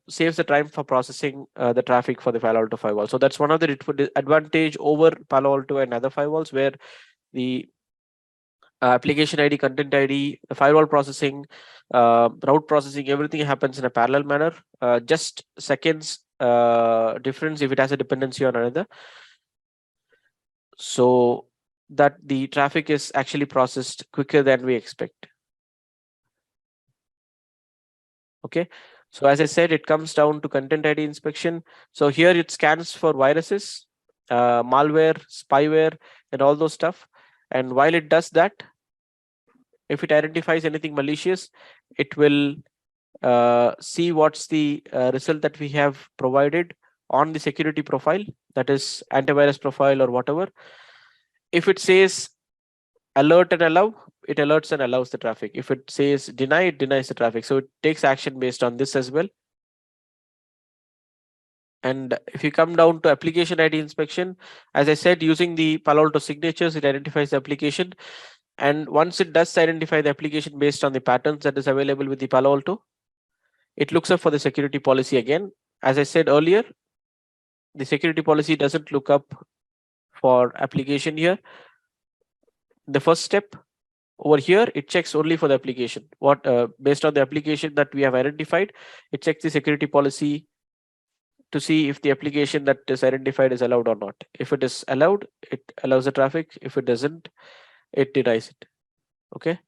saves the time for processing the traffic for the Palo Alto firewall. So that's one of the advantage over Palo Alto and other firewalls, where the application ID, content ID, the firewall processing, route processing, everything happens in a parallel manner. Just seconds difference if it has a dependency on another. So that the traffic is actually processed quicker than we expect. Okay, so as I said, it comes down to content ID inspection. So here it scans for viruses, malware, spyware, and all those stuff. And while it does that, if it identifies anything malicious, it will see what's the result that we have provided on the security profile, that is antivirus profile or whatever. If it says alert and allow, it alerts and allows the traffic. If it says deny, it denies the traffic. So it takes action based on this as well. And if you come down to application ID inspection, as I said, using the Palo Alto signatures, it identifies the application. And once it does identify the application based on the patterns that is available with the Palo Alto, it looks up for the security policy again. As I said earlier, the security policy doesn't look up for application here. The first step over here, it checks only for the application. What based on the application that we have identified, it checks the security policy to see if the application that is identified is allowed or not. If it is allowed, it allows the traffic. If it doesn't, it denies it. Okay.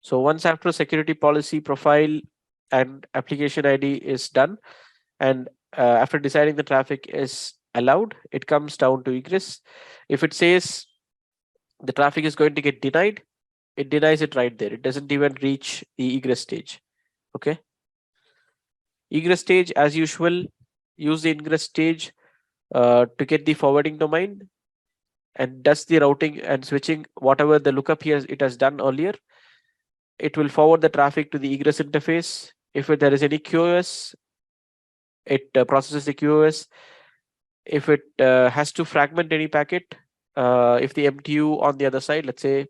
So once after security policy profile and application ID is done, and after deciding the traffic is allowed, it comes down to egress. If it says the traffic is going to get denied, it denies it right there. It doesn't even reach the egress stage. Okay. Egress stage, as usual, use the ingress stage to get the forwarding domain and does the routing and switching, whatever the lookup here it has done earlier. It will forward the traffic to the egress interface. If there is any QoS, it processes the QoS. If it has to fragment any packet, if the MTU on the other side, let's say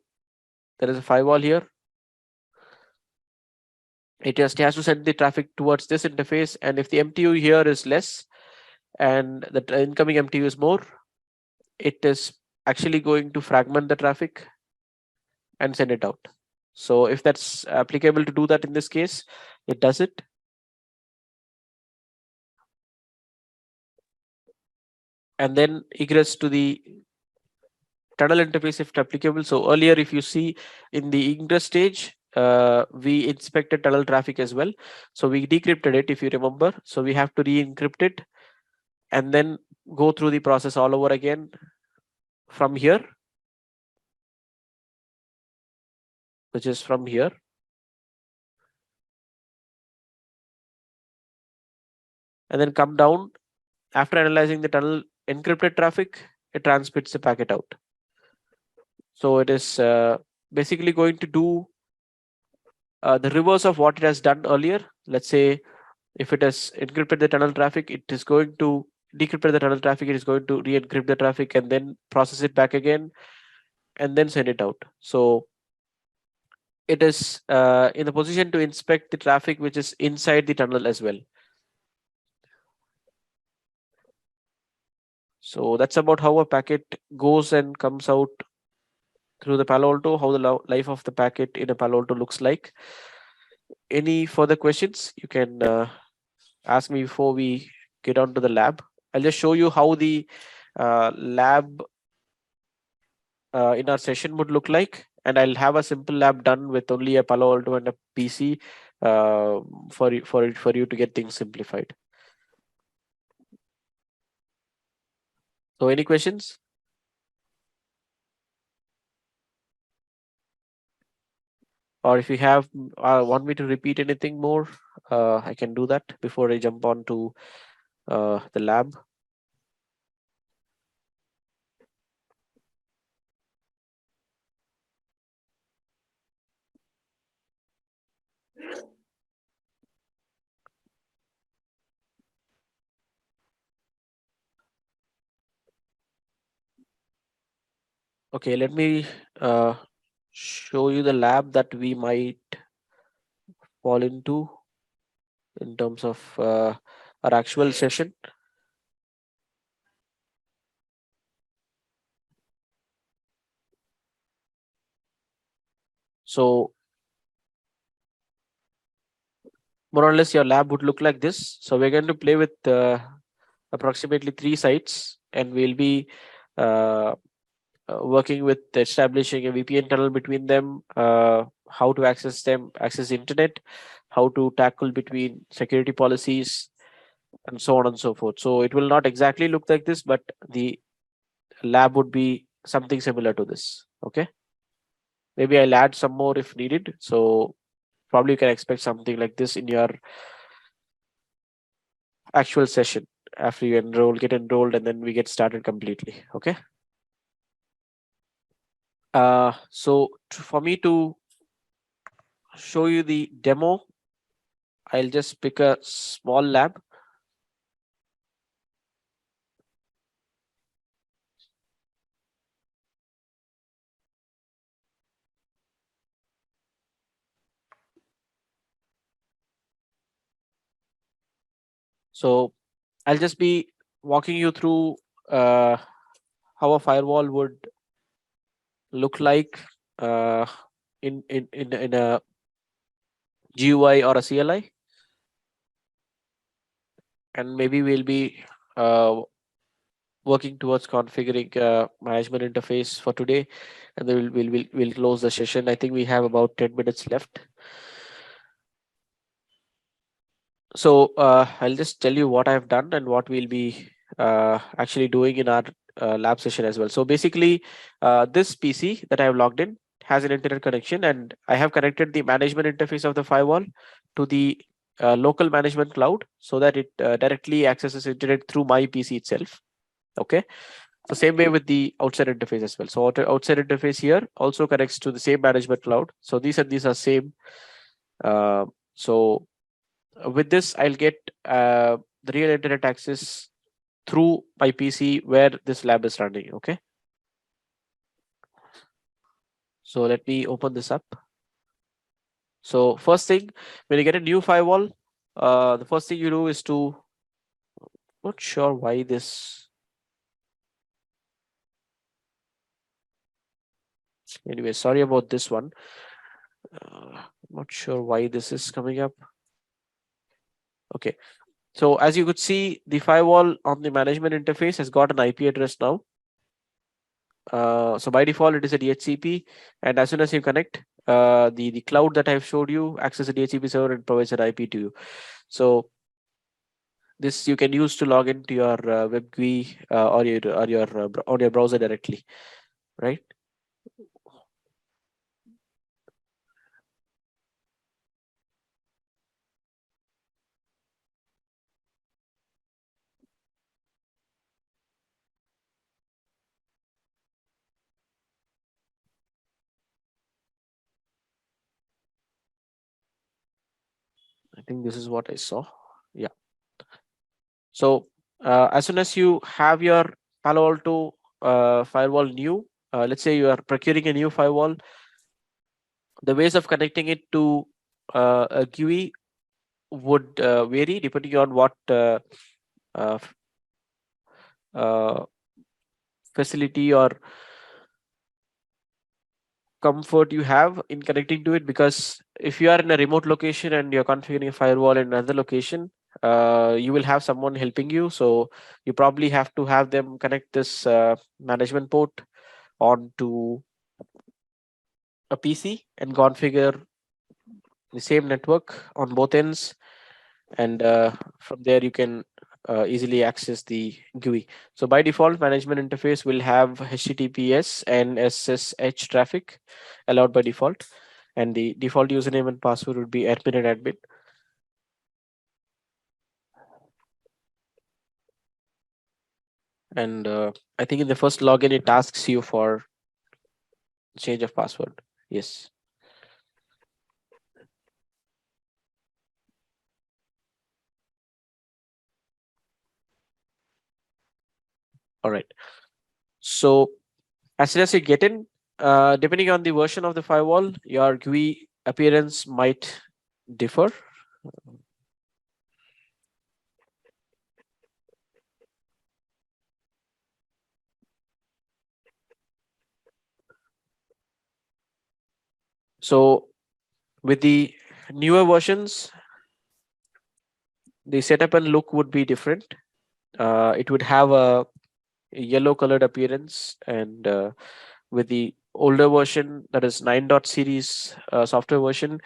there is a firewall here, it just has to send the traffic towards this interface. And if the MTU here is less and the incoming MTU is more, it is actually going to fragment the traffic and send it out. So if that's applicable to do that in this case, it does it. And then egress to the tunnel interface if applicable. So earlier, if you see in the ingress stage, we inspected tunnel traffic as well. So we decrypted it, if you remember. So we have to re-encrypt it and then go through the process all over again from here, which is from here. And then come down. After analyzing the tunnel encrypted traffic, it transmits the packet out. So it is basically going to do the reverse of what it has done earlier. Let's say if it has encrypted the tunnel traffic, it is going to decrypt the tunnel traffic, it is going to re-encrypt the traffic and then process it back again and then send it out. So it is in the position to inspect the traffic which is inside the tunnel as well. So that's about how a packet goes and comes out through the Palo Alto, how the life of the packet in a Palo Alto looks like. Any further questions you can ask me before we get on to the lab. I'll just show you how the lab in our session would look like, and I'll have a simple lab done with only a Palo Alto and a PC for you to get things simplified. So any questions? or if you have want me to repeat anything more, I can do that before I jump on to the lab. Okay, let me show you the lab that we might fall into in terms of our actual session. So more or less your lab would look like this. So we're going to play with approximately 3 sites, and we'll be working with establishing a VPN tunnel between them, how to access them, access the internet, how to tackle between security policies, and so on and so forth. So it will not exactly look like this, but the lab would be something similar to this. Okay. Maybe I'll add some more if needed. So probably you can expect something like this in your actual session after you get enrolled, and then we get started completely. Okay. So for me to show you the demo, I'll just pick a small lab. So I'll just be walking you through how a firewall would look like in a GUI or a CLI, and maybe we'll be working towards configuring management interface for today, and then we'll close the session. I think we have about 10 minutes left. So I'll just tell you what I've done and what we'll be actually doing in our lab session as well. So basically, this PC that I have logged in has an internet connection, and I have connected the management interface of the firewall to the local management cloud so that it directly accesses internet through my PC itself. Okay. So same way with the outside interface as well. So outside interface here also connects to the same management cloud. So these are same. So with this, I'll get the real internet access through my PC where this lab is running. Okay. So let me open this up. So first thing, when you get a new firewall, the first thing you do is to, not sure why this. Anyway, sorry about this one. Not sure why this is coming up. Okay. So as you could see, the firewall on the management interface has got an IP address now. So by default, it is a DHCP, and as soon as you connect, the cloud that I've showed you access a DHCP server and provides an IP to you. So this you can use to log into your web GUI or your browser directly, right? I think this is what I saw. Yeah. So as soon as you have your Palo Alto firewall new, let's say you are procuring a new firewall, the ways of connecting it to a GUI would vary depending on what facility or comfort you have in connecting to it. Because if you are in a remote location and you're configuring a firewall in another location, you will have someone helping you. So you probably have to have them connect this management port onto a PC and configure the same network on both ends, and from there you can easily access the GUI. So by default, management interface will have HTTPS and SSH traffic allowed by default, and the default username and password would be admin and admin. And I think in the first login, it asks you for change of password. Yes. All right. So as soon as you get in, depending on the version of the firewall, your GUI appearance might differ. So with the newer versions, the setup and look would be different. It would have a yellow colored appearance, and with the older version, that is 9. Series software version,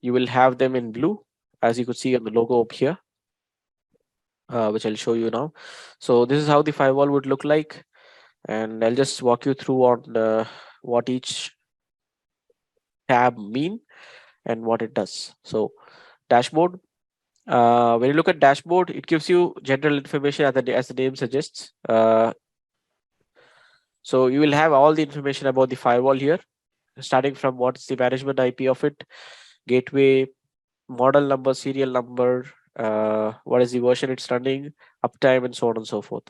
you will have them in blue, as you could see on the logo up here, which I'll show you now. So this is how the firewall would look like, and I'll just walk you through on what each tab mean and what it does. So dashboard, when you look at dashboard, it gives you general information as the name suggests. So you will have all the information about the firewall here, starting from what's the management IP of it, gateway, model number, serial number, what is the version it's running, uptime, and so on and so forth.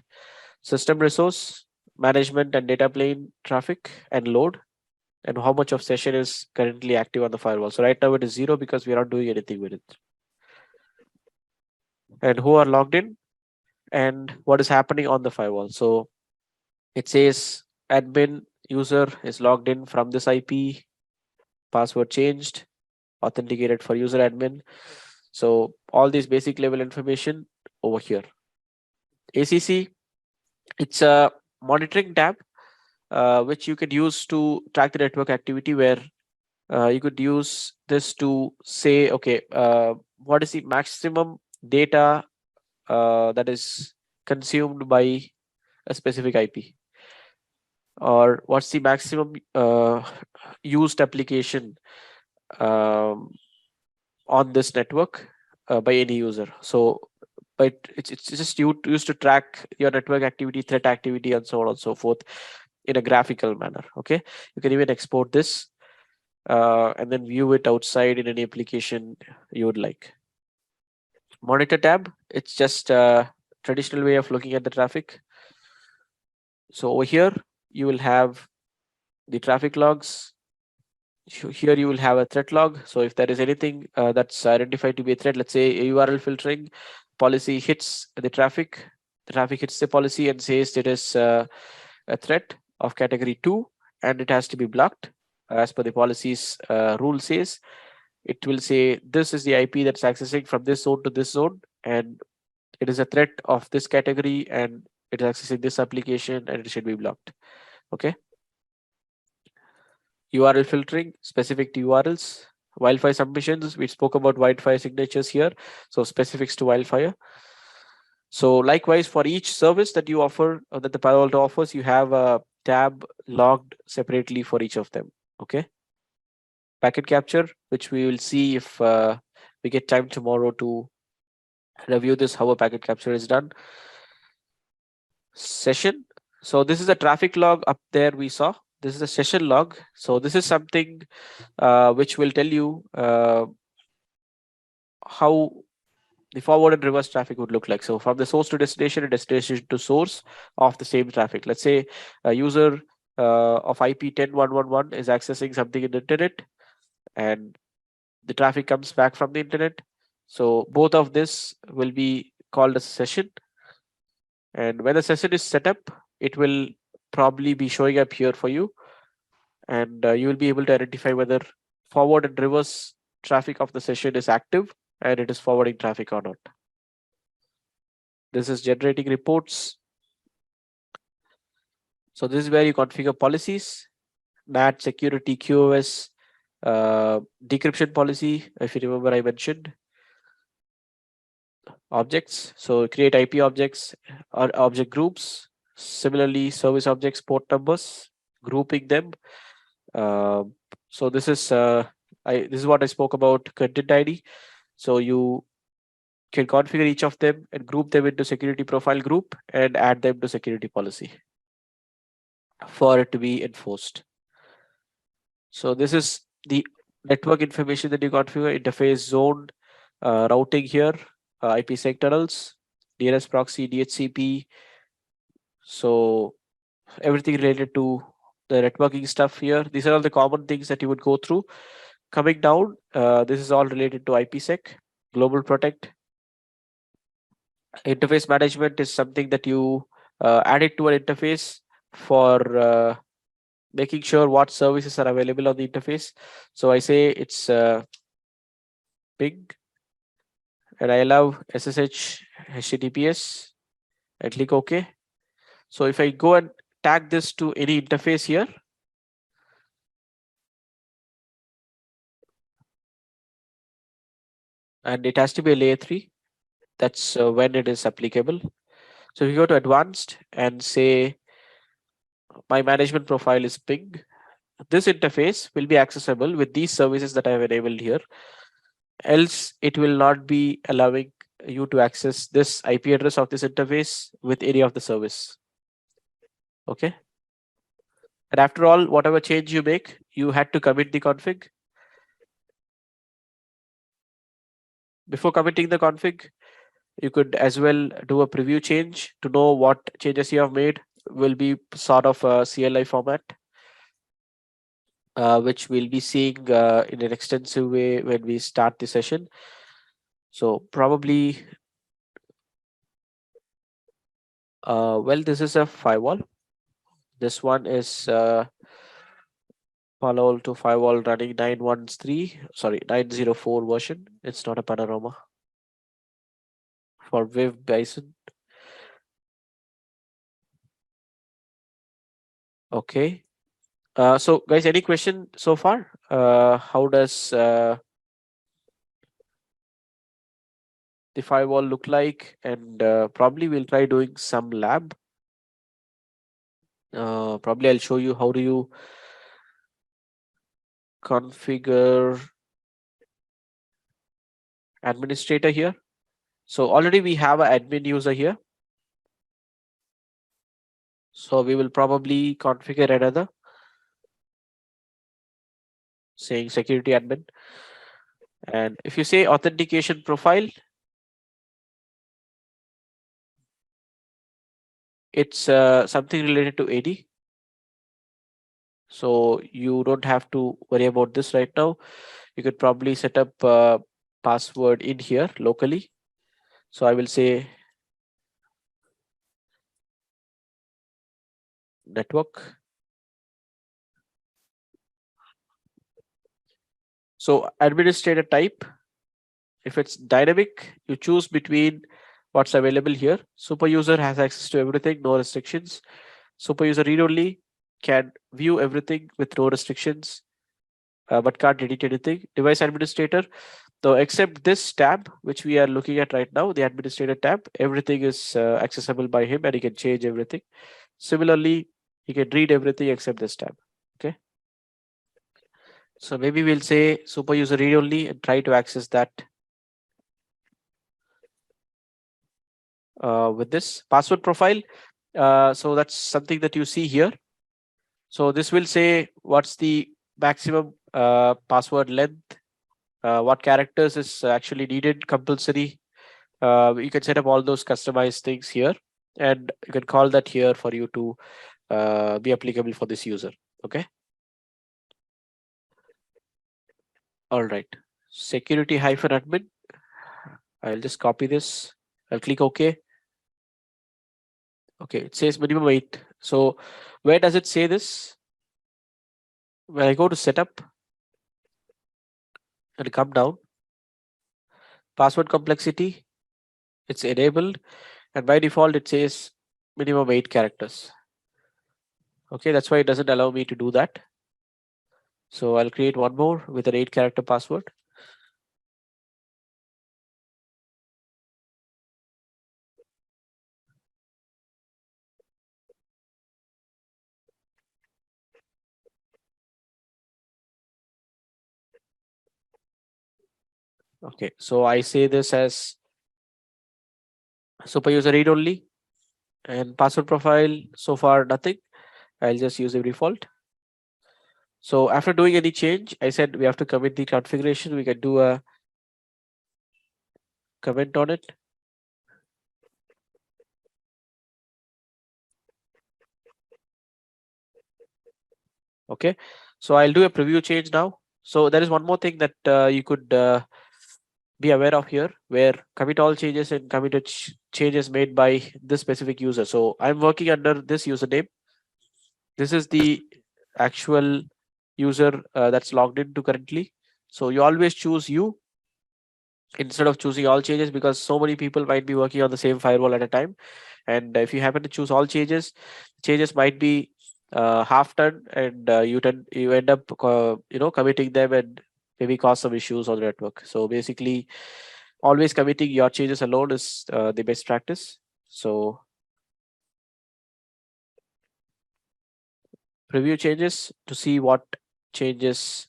System resource, management and data plane traffic and load, and how much of session is currently active on the firewall. So right now it is 0 because we are not doing anything with it. And who are logged in and what is happening on the firewall. So it says admin user is logged in from this IP, password changed, authenticated for user admin. So all these basic level information over here. ACC, it's a monitoring tab, which you can use to track the network activity, where you could use this to say, okay, what is the maximum data that is consumed by a specific IP, or what's the maximum used application on this network by any user. So but it's just used to track your network activity, threat activity, and so on and so forth in a graphical manner. Okay, you can even export this and then view it outside in any application you would like. Monitor tab, it's just a traditional way of looking at the traffic. So over here you will have the traffic logs. Here you will have a threat log. So if there is anything that's identified to be a threat, let's say a URL filtering policy hits the traffic hits the policy and says it is a threat of category 2 and it has to be blocked as per the policy's rule says. It will say this is the IP that's accessing from this zone to this zone, and it is a threat of this category and it is accessing this application and it should be blocked. Okay. URL filtering specific to URLs. Wildfire submissions, we spoke about Wildfire signatures here, so specifics to Wildfire. So likewise, for each service that you offer, or that the Palo Alto offers, you have a tab logged separately for each of them. Okay. Packet capture, which we will see if we get time tomorrow to review this, how a packet capture is done. Session. So this is a traffic log up there we saw. This is a session log. So this is something which will tell you how the forward and reverse traffic would look like. So from the source to destination and destination to source of the same traffic. Let's say a user of IP 10.1.1.1 is accessing something in the internet and the traffic comes back from the internet. So both of this will be called a session. And when the session is set up, it will probably be showing up here for you. And you will be able to identify whether forward and reverse traffic of the session is active and it is forwarding traffic or not. This is generating reports. So this is where you configure policies, NAT, security, QoS, decryption policy, if you remember I mentioned. Objects, so create IP objects or object groups. Similarly, service objects, port numbers, grouping them. So this is This is what I spoke about content ID. So you can configure each of them and group them into security profile group and add them to security policy for it to be enforced. So this is the network information that you configure: interface, zone, routing here, IPsec tunnels, DNS proxy, DHCP. So everything related to the networking stuff here. These are all the common things that you would go through. Coming down, this is all related to IPsec, global protect. Interface management is something that you add it to an interface for making sure what services are available on the interface. So I say it's ping, and I allow SSH HTTPS and click OK. So if I go and tag this to any interface here, and it has to be a layer 3, that's when it is applicable. So if you go to advanced and say my management profile is ping, this interface will be accessible with these services that I have enabled here. Else it will not be allowing you to access this IP address of this interface with any of the service. Okay. And after all, whatever change you make, you had to commit the config. Before committing the config, you could as well do a preview change to know what changes you have made. Will be sort of a CLI format, which we'll be seeing in an extensive way when we start the session. So probably, well, this is a firewall. This one is Palo Alto firewall running 904 version. It's not a PANAROMA for Viv Bison. Okay. So guys, any question so far? How does the firewall look like? And probably we'll try doing some lab. Probably I'll show you how do you configure administrator here. So already we have an admin user here. So we will probably configure another, saying security admin. And if you say authentication profile, it's something related to AD. So you don't have to worry about this right now. You could probably set up a password in here locally. So I will say network. So administrator type, if it's dynamic, you choose between what's available here. Super user has access to everything, no restrictions. Super user read only can view everything with no restrictions, but can't edit anything. Device administrator, so except this tab, which we are looking at right now, the administrator tab, everything is accessible by him and he can change everything. Similarly, he can read everything except this tab. Okay. So maybe we'll say super user read only and try to access that with this password profile. So that's something that you see here. So this will say what's the maximum password length, what characters is actually needed, compulsory. You can set up all those customized things here, and you can call that here for you to be applicable for this user. Okay. All right. Security -admin. I'll just copy this. I'll click OK. Okay, it says minimum 8. So where does it say this? When I go to setup and come down, password complexity, it's enabled, and by default it says minimum 8 characters. Okay, that's why it doesn't allow me to do that. So I'll create one more with an 8-character password. Okay, so I say this as super user read only, and password profile, so far nothing. I'll just use a default. So after doing any change, I said we have to commit the configuration. We can do a comment on it. Okay, so I'll do a preview change now. So there is one more thing that you could be aware of here, where commit all changes and committed changes made by this specific user. So I'm working under this username. This is the actual user that's logged into currently. So you always choose you instead of choosing all changes, because so many people might be working on the same firewall at a time. And if you happen to choose all changes might be half done, and you end up committing them and maybe cause some issues on the network. So basically, always committing your changes alone is the best practice. So preview changes to see what changes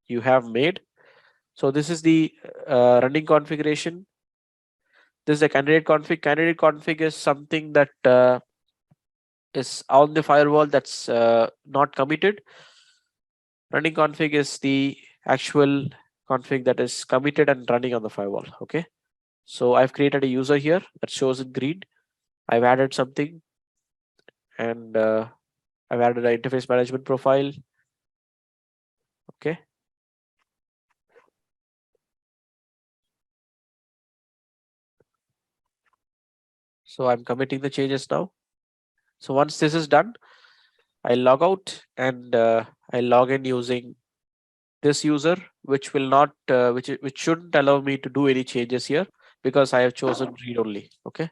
you have made. So this is the running configuration. This is the candidate config. Candidate config is something that is on the firewall that's not committed. Running config is the actual config that is committed and running on the firewall. Okay, so I've created a user here that shows in green. I've added something, and I've added an interface management profile. Okay, so I'm committing the changes now. So once this is done, I'll log out, and I'll log in using this user, which will not which shouldn't allow me to do any changes here, because I have chosen read only. Okay,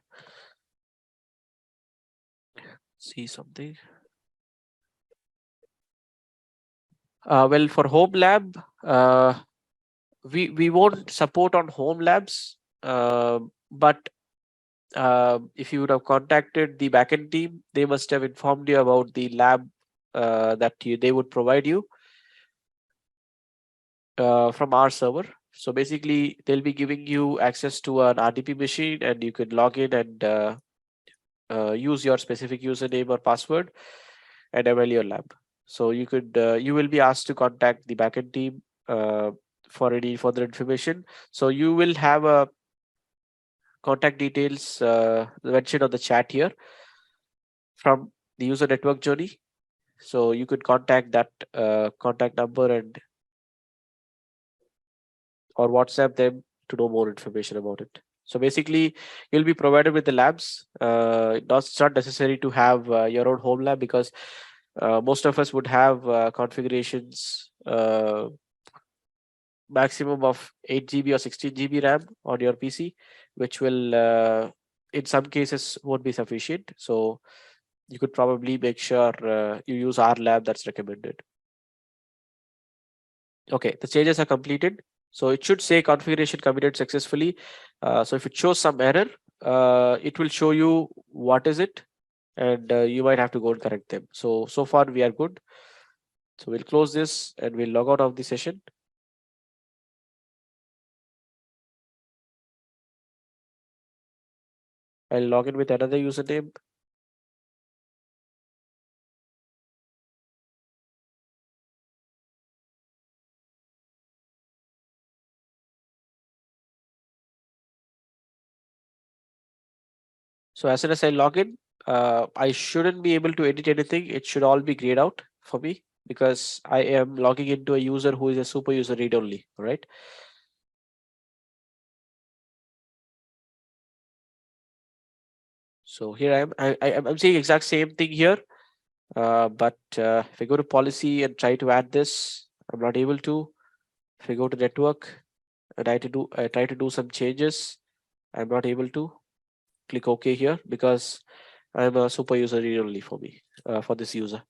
see something. Well, for home lab, we won't support on home labs, but if you would have contacted the backend team, they must have informed you about the lab that they would provide you from our server. So basically, they'll be giving you access to an RDP machine, and you could log in and use your specific username or password and ML your lab. So you could you will be asked to contact the backend team for any further information. So you will have a contact details mentioned on the chat here from the user NetworkJourney. So you could contact that contact number and or WhatsApp them to know more information about it. So basically, you'll be provided with the labs. It's not necessary to have your own home lab, because most of us would have configurations maximum of 8 GB or 16 GB RAM on your PC, which will in some cases won't be sufficient. So you could probably make sure you use our lab that's recommended. Okay, the changes are completed. So it should say configuration committed successfully. So if it shows some error, it will show you what is it, and you might have to go and correct them. So far we are good. So we'll close this and we'll log out of the session. I'll log in with another username. So as soon as I log in, I shouldn't be able to edit anything. It should all be grayed out for me, because I am logging into a user who is a super user read only, right? So here I'm seeing exact same thing here, but if I go to policy and try to add this, I'm not able to. If I go to network and I try to do some changes, I'm not able to. Click OK here, because I'm a super user read only for me, for this user.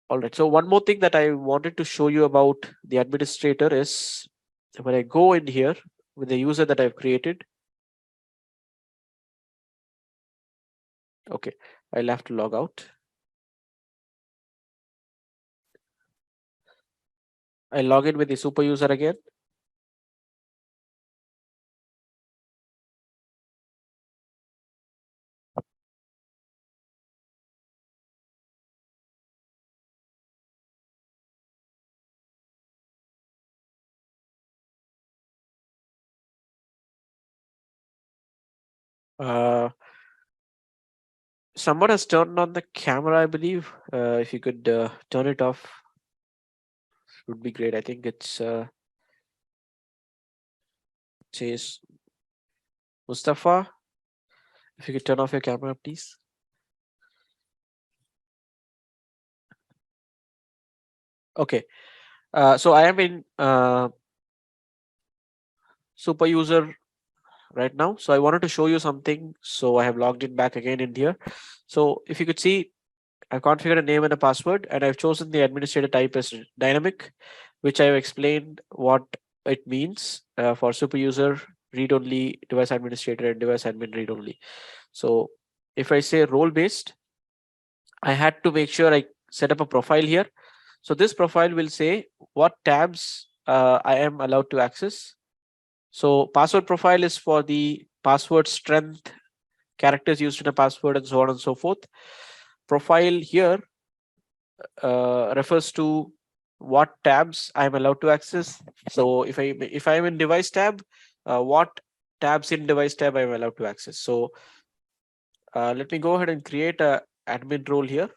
All right, so one more thing that I wanted to show you about the administrator is when I go in here with the user that I've created. Okay, I'll have to log out. I log in with the super user again. Someone has turned on the camera, I believe. If you could turn it off, it would be great. I think it's says Mustafa. If you could turn off your camera, please. Okay. So I am in super user right now. So I wanted to show you something. So I have logged in back again in here. So if you could see, I've configured a name and a password, and I've chosen the administrator type as dynamic, which I've explained what it means for super user read only, device administrator, and device admin read only. So if I say role based, I had to make sure I set up a profile here. So this profile will say what tabs I am allowed to access. So password profile is for the password strength, characters used in a password, and so on and so forth. Profile here refers to what tabs I'm allowed to access. So if I'm in device tab, what tabs in device tab I'm allowed to access. So let me go ahead and create a admin role here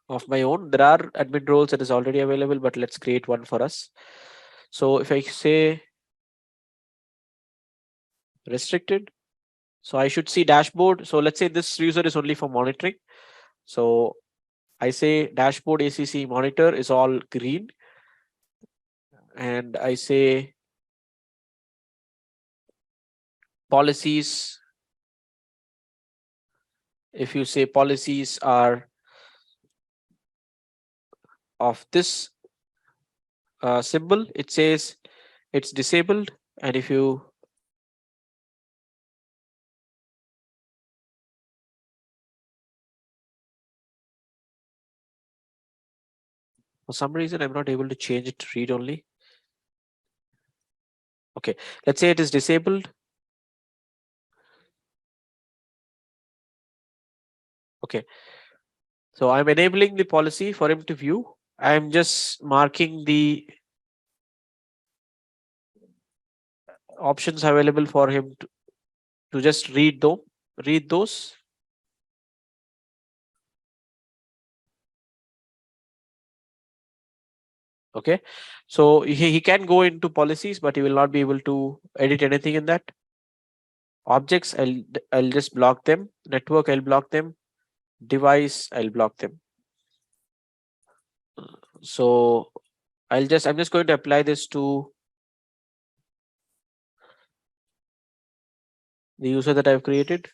of my own. There are admin roles that is already available, but let's create one for us. So if I say restricted, so I should see dashboard. So let's say this user is only for monitoring. So I say dashboard ACC monitor is all green. And I say policies. If you say policies are of this symbol, it says it's disabled. And if you for some reason I'm not able to change it to read only. Okay, let's say it is disabled. Okay, so I'm enabling the policy for him to view. I'm just marking the options available for him to just read those. Okay, so he can go into policies, but he will not be able to edit anything in that. Objects, I'll just block them. Network, I'll block them. Device, I'll block them. So I'm just going to apply this to the user that I've created.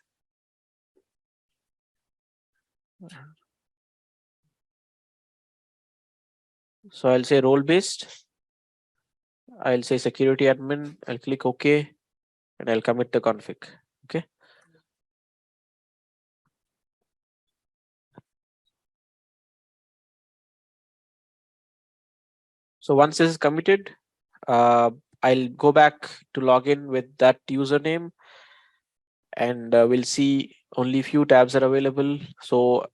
So I'll say role based. I'll say security admin. I'll click OK, and I'll commit the config. Okay. So once this is committed, I'll go back to log in with that username, and we'll see only few tabs are available. So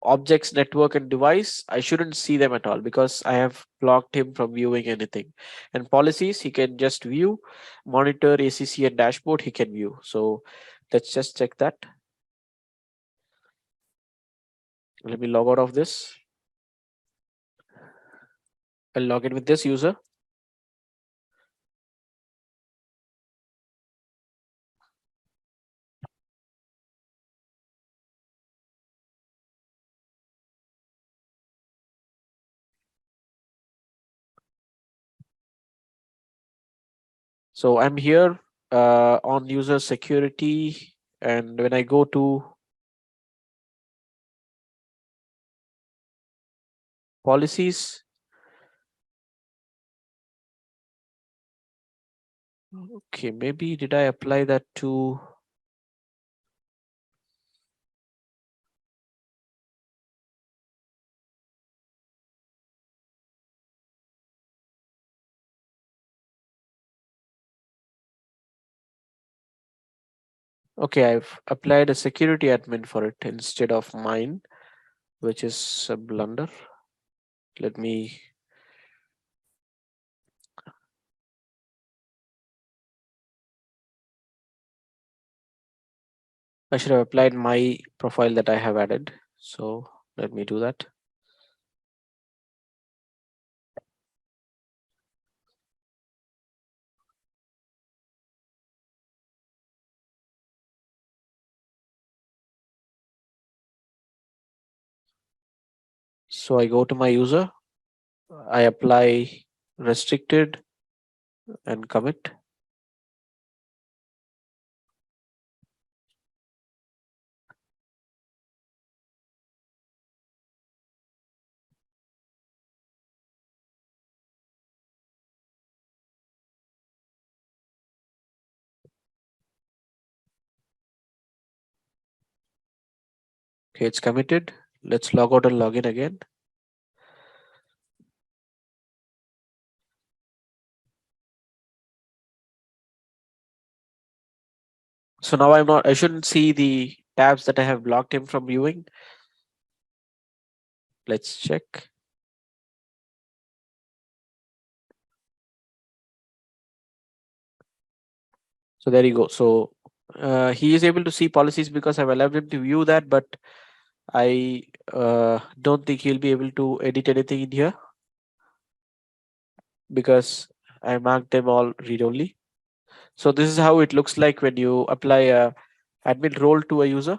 objects, network, and device, I shouldn't see them at all because I have blocked him from viewing anything. And policies, he can just view. Monitor, ACC, and dashboard, he can view. So let's just check that. Let me log out of this. I'll log in with this user. So I'm here on user security, and when I go to policies, okay, maybe did I apply that to okay, I've applied a security admin for it instead of mine, which is a blunder. Let me I should have applied my profile that I have added. So let me do that. So I go to my user, I apply restricted and commit. Okay, it's committed. Let's log out and log in again. So now I shouldn't see the tabs that I have blocked him from viewing. Let's check. So there you go. So he is able to see policies because I've allowed him to view that, but I don't think he'll be able to edit anything in here because I marked them all read only. So this is how it looks like when you apply a admin role to a user.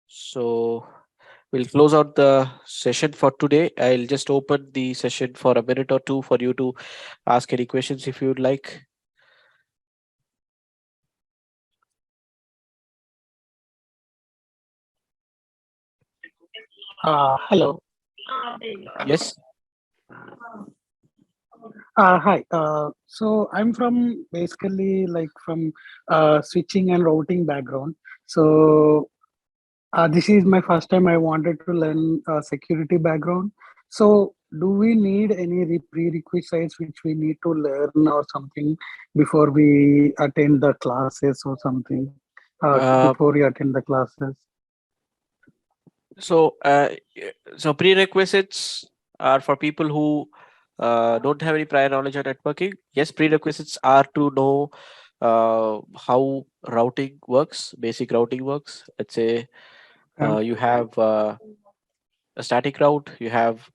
So we'll close out the session for today. I'll just open the session for a minute or two for you to ask any questions if you would like. Hello. Yes. Hi. So I'm from basically like from switching and routing background. So this is my first time I wanted to learn security background. So do we need any prerequisites which we need to learn or something before we attend the classes or something? Before we attend the classes? So prerequisites are for people who don't have any prior knowledge on networking. Yes, prerequisites are to know how routing works, basic routing works. Let's say you have a static route, you have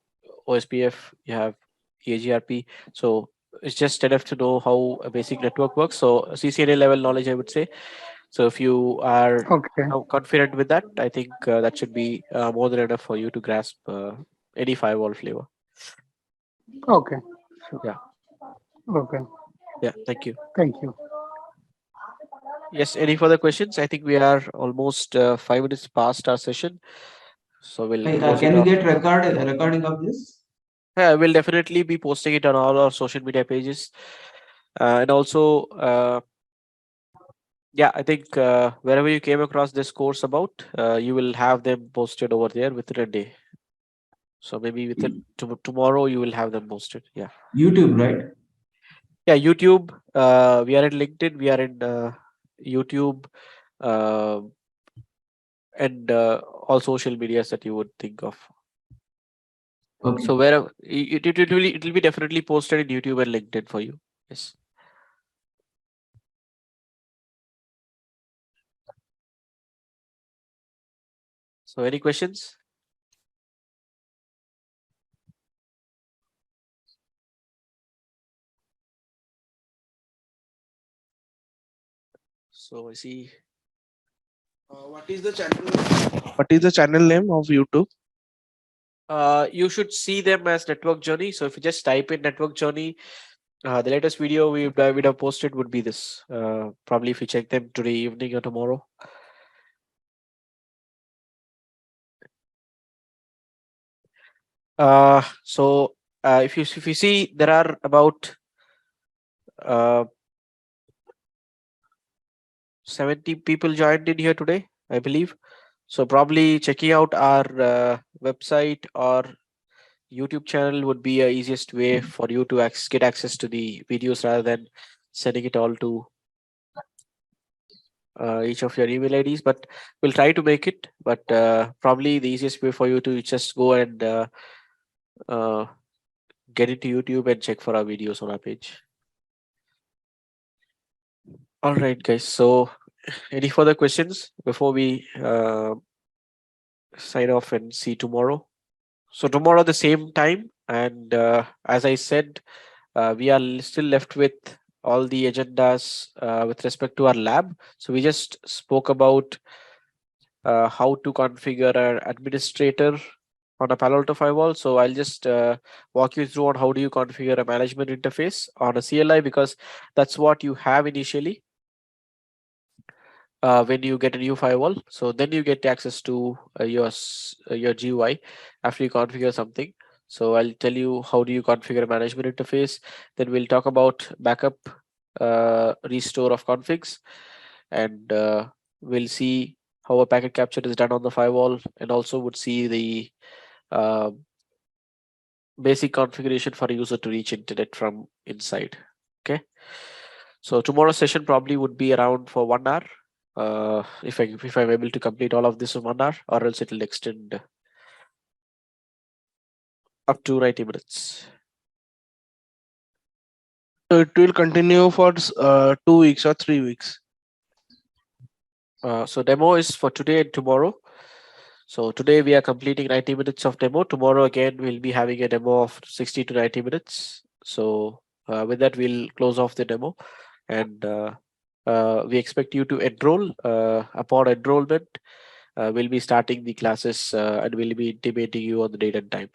OSPF, you have EAGRP. So it's just enough to know how a basic network works. So CCNA level knowledge, I would say. So if you are confident with that, I think that should be more than enough for you to grasp any firewall flavor. Okay. Sure. Yeah. Okay. Yeah. Thank you. Thank you. Yes. Any further questions? I think we are almost 5 minutes past our session. So we'll close can it we off. get recording of this? Yeah, we'll definitely be posting it on all our social media pages. And also, yeah, I think wherever you came across this course about, you will have them posted over there within a day. So maybe within tomorrow you will have them posted. Yeah. YouTube, right? Yeah, YouTube. We are in LinkedIn. We are in YouTube, and all social medias that you would think of. Okay. So wherever it will be definitely posted in YouTube and LinkedIn for you. Yes. So any questions? So I see. What is the channel? What is the channel name of YouTube? You should see them as NetworkJourney. So if you just type in NetworkJourney, the latest video we would have posted would be this. Probably if you check them today evening or tomorrow. So if you see, there are about 70 people joined in here today, I believe. So probably checking out our website or YouTube channel would be a easiest way for you to get access to the videos rather than sending it all to each of your email IDs. But we'll try to make it. But probably the easiest way for you to just go and get into YouTube and check for our videos on our page. All right, guys. So Any further questions before we sign off and see tomorrow? So tomorrow the same time, and as I said, we are still left with all the agendas with respect to our lab. So we just spoke about how to configure an administrator on a Palo Alto firewall. So I'll just walk you through on how do you configure a management interface on a CLI, because that's what you have initially when you get a new firewall. So then you get access to your GUI after you configure something. So I'll tell you how do you configure a management interface. Then we'll talk about backup, restore of configs, and we'll see how a packet capture is done on the firewall, and also would see the basic configuration for a user to reach internet from inside. Okay. So tomorrow's session probably would be around for 1 hour. If I'm able to complete all of this in 1 hour, or else it will extend up to 90 minutes. So it will continue for 2 weeks or 3 weeks. So demo is for today and tomorrow. So today we are completing 90 minutes of demo. Tomorrow again we'll be having a demo of 60 to 90 minutes. So with that we'll close off the demo, and we expect you to enroll. Upon enrollment, we'll be starting the classes and we'll be intimating you on the date and time.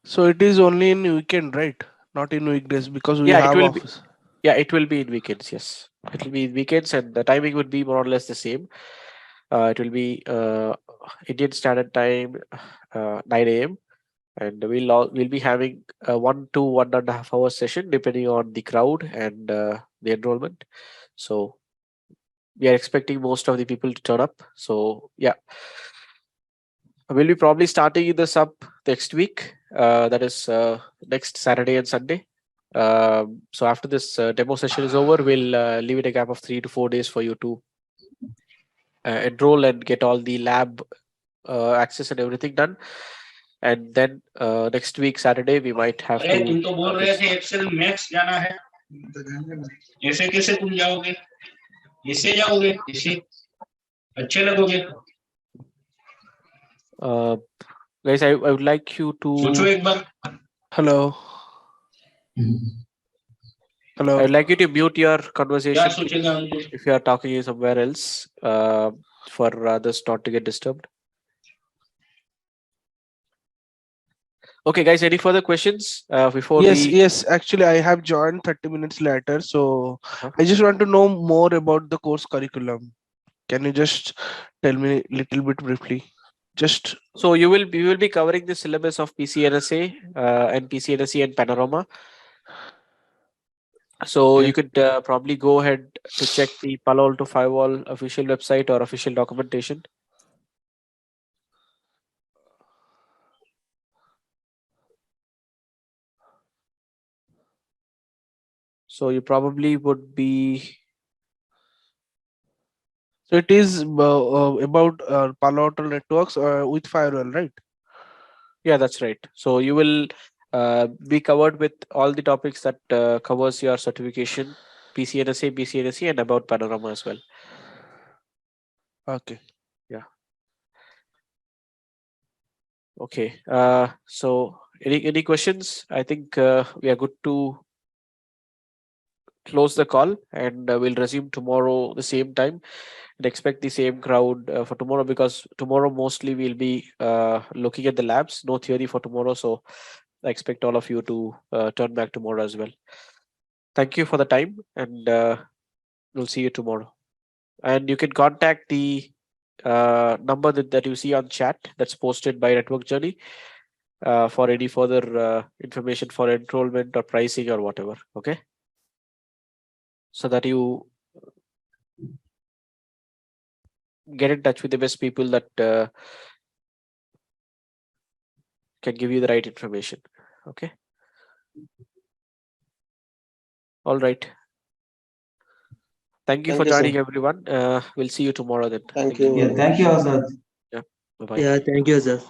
So it is only in weekend, right? Not in weekdays, because we have office. It will be in weekends. Yes, it will be in weekends, and the timing would be more or less the same. It will be Indian Standard Time, 9 AM, and we'll be having a 1 to 1.5 hour session depending on the crowd and the enrollment. So we are expecting most of the people to turn up. So yeah, we'll be probably starting this up next week. That is next Saturday and Sunday. So after this demo session is over, we'll leave it a gap of 3 to 4 days for you to enroll and get all the lab access and everything done. And then next week Saturday we might have to. तुम तो बोल रहे थे Excel max जाना है, ऐसे कैसे तुम जाओगे? इससे जाओगे, इससे अच्छे लगोगे। Guys, I would like you to. सोचो एक बार। Hello. Hello. I would like you to mute your conversation if you are talking somewhere else for others not to get disturbed. Okay, guys, any further questions before Yes, actually I have joined 30 minutes later, so I just want to know more about the course curriculum. Can you just tell me a little bit briefly? Just so you will be covering the syllabus of PCNSA and PCNSE and PANAROMA. So you could probably go ahead to check the Palo Alto Firewall official website or official documentation. So you probably would be. So it is about Palo Alto networks with firewall, right? Yeah, that's right. So you will be covered with all the topics that covers your certification, PCNSA, PCNSE, and about PANAROMA as well. Okay. Yeah. Okay. So any questions? I think we are good to close the call, and we'll resume tomorrow the same time, and expect the same crowd for tomorrow, because tomorrow mostly we'll be looking at the labs. No theory for tomorrow, so I expect all of you to turn back tomorrow as well. Thank you for the time, and we'll see you tomorrow. And you can contact the number that you see on chat that's posted by NetworkJourney for any further information for enrollment or pricing or whatever. Okay, so that you get in touch with the best people that can give you the right information. Okay. All right. Thank you for joining, everyone. We'll see you tomorrow then. Thank you. Yeah, thank you, Azad. Yeah. Bye-bye. Yeah, thank you, sir.